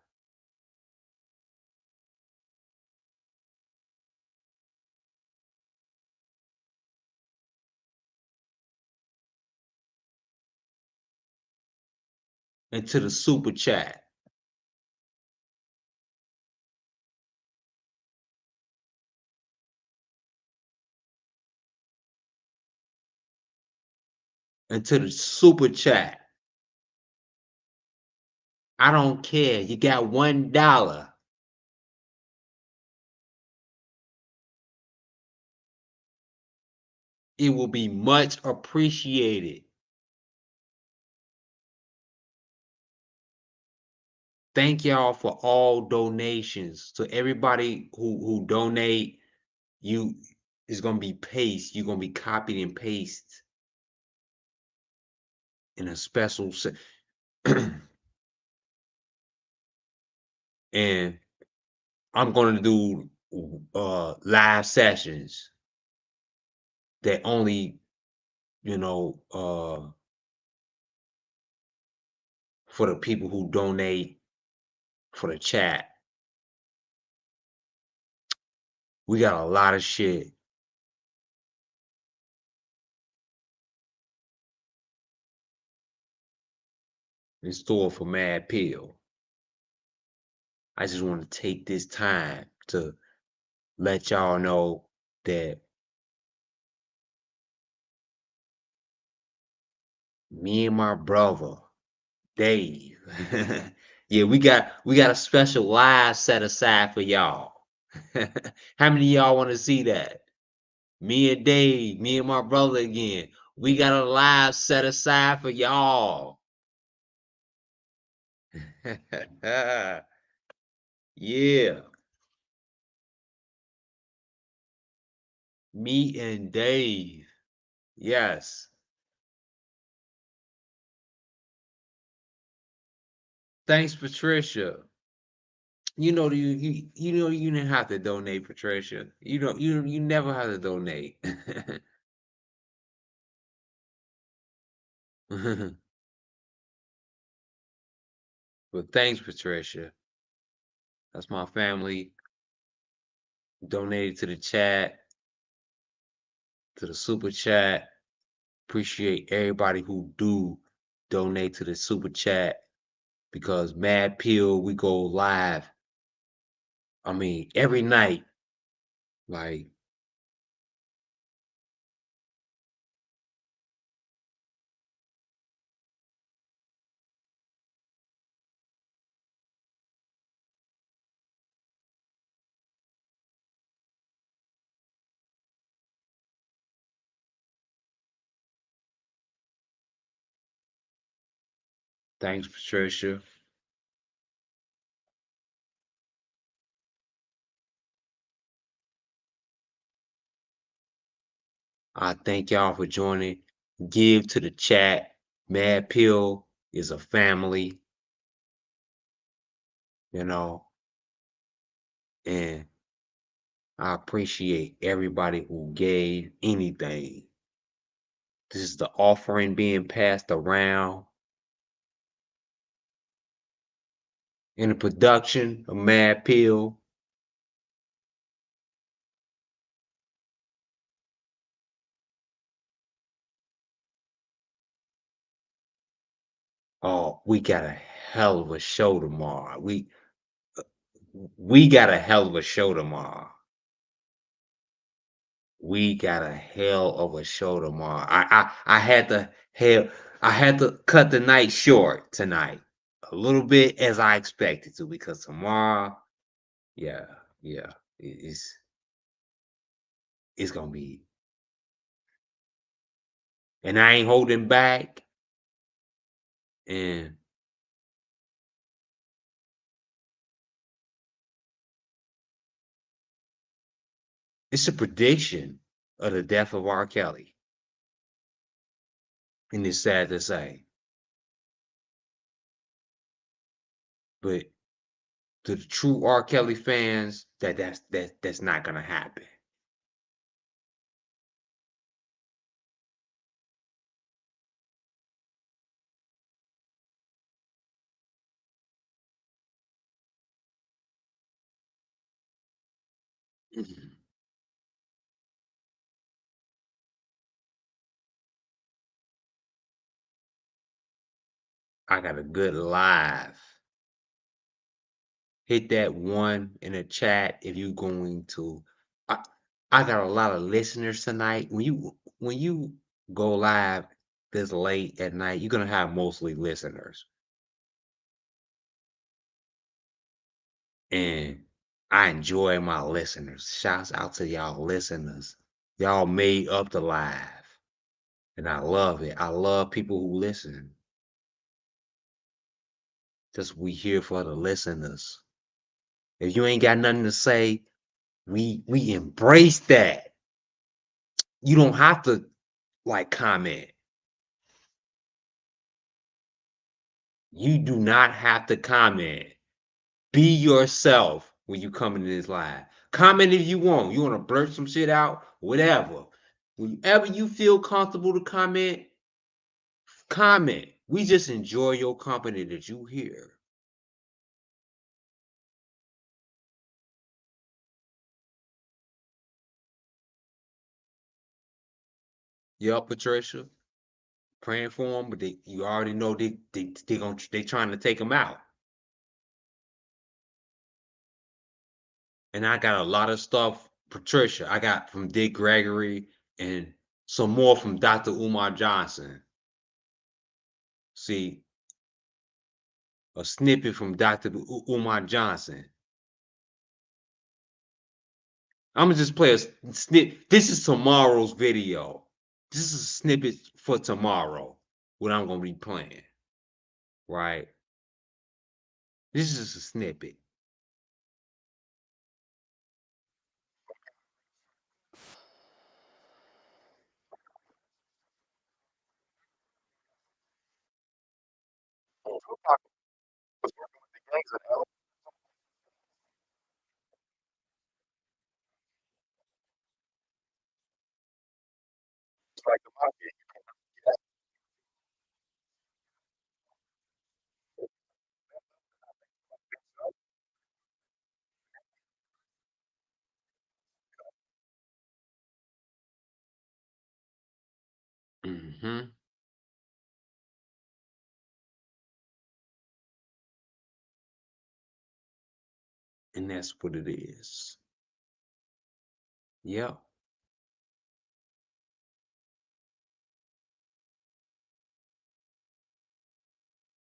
And to the Super Chat. And to the Super Chat. I don't care. You got $1. It will be much appreciated. Thank y'all for all donations. To everybody who donate, you is gonna be paste. You're gonna be copied and pasted in a special and I'm gonna do live sessions that only, you know, for the people who donate for the chat. We got a lot of shit in store for Mad Pill. I just want to take this time to let y'all know that me and my brother Dave, yeah, we got a special live set aside for y'all. How many of y'all want to see that? Me and Dave, me and my brother again. We got a live set aside for y'all. Yeah, me and Dave. Yes. Thanks, Patricia. You know you didn't have to donate, Patricia. You never have to donate. But thanks, Patricia. That's my family. Donated to the chat, to the super chat. Appreciate everybody who do donate to the super chat because Mad Pill, we go live. I mean, every night. Like, thanks, Patricia. I thank y'all for joining. Give to the chat. Mad Pill is a family, you know, and I appreciate everybody who gave anything. This is the offering being passed around in the production of Mad Pill. Oh, we got a hell of a show tomorrow. We got a hell of a show tomorrow. We got a hell of a show tomorrow. I had to cut the night short tonight. A little bit as I expected to because tomorrow Yeah, yeah. It's gonna be, and I ain't holding back. And it's a prediction of the death of R. Kelly. And it's sad to say. But to the true R. Kelly fans, that's not gonna happen. Mhm. I got a good live. Hit that one in the chat if you're going to. I, I got a lot of listeners tonight. When you go live this late at night, you're gonna have mostly listeners. And I enjoy my listeners. Shouts out to y'all listeners. Y'all made up the live. And I love it. I love people who listen. Just we here for the listeners. If you ain't got nothing to say, we embrace that. You don't have to like comment. You do not have to comment. Be yourself when you come into this live. Comment if you want. You want to blurt some shit out, whatever. Whenever you feel comfortable to comment, comment. We just enjoy your company that you hear. Yup, Patricia. Praying for them, but you already know they trying to take them out. And I got a lot of stuff, Patricia. I got from Dick Gregory and some more from Dr. Umar Johnson. See, a snippet from Dr. Umar Johnson. I'm gonna just play a snip. This is tomorrow's video. This is a snippet for tomorrow. What I'm gonna be playing, right? This is just a snippet. Mm-hmm. And that's what it is. Yep.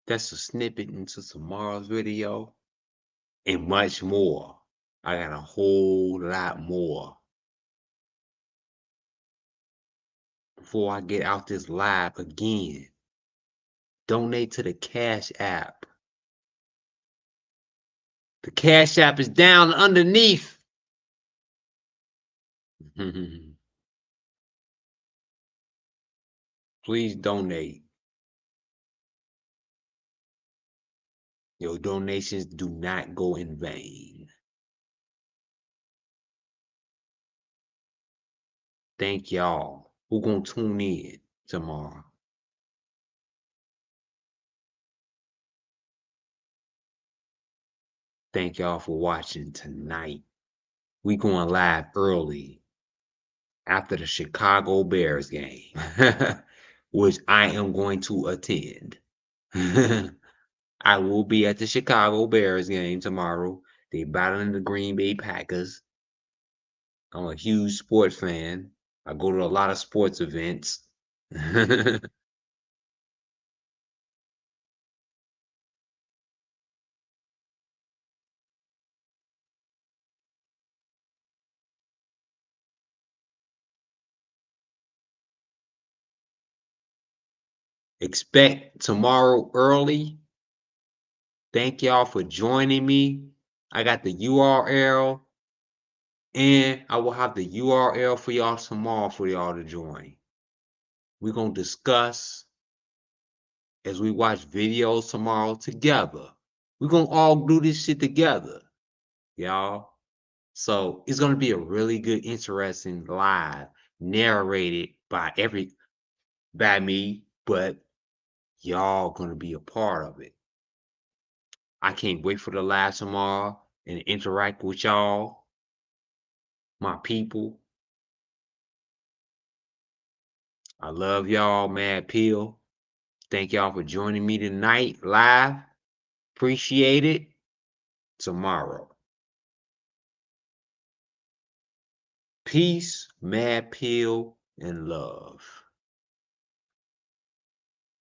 That's a snippet into tomorrow's video and much more. I got a whole lot more. Before I get out this live again, donate to the Cash App. The Cash App is down underneath. Please donate. Your donations do not go in vain. Thank y'all who gonna tune in tomorrow. Thank y'all for watching tonight. We going live early after the Chicago Bears game, which I am going to attend. I will be at the Chicago Bears game tomorrow. They battling the Green Bay Packers. I'm a huge sports fan. I go to a lot of sports events. Expect tomorrow early. Thank y'all for joining me. I got the URL, and I will have the URL for y'all tomorrow for y'all to join. We're going to discuss as we watch videos tomorrow together. We're going to all do this shit together, y'all. So it's going to be a really good, interesting live narrated by me, but y'all going to be a part of it. I can't wait for the live tomorrow and interact with y'all, my people. I love y'all, Mad Pill. Thank y'all for joining me tonight live. Appreciate it. Tomorrow. Peace, Mad Pill, and love.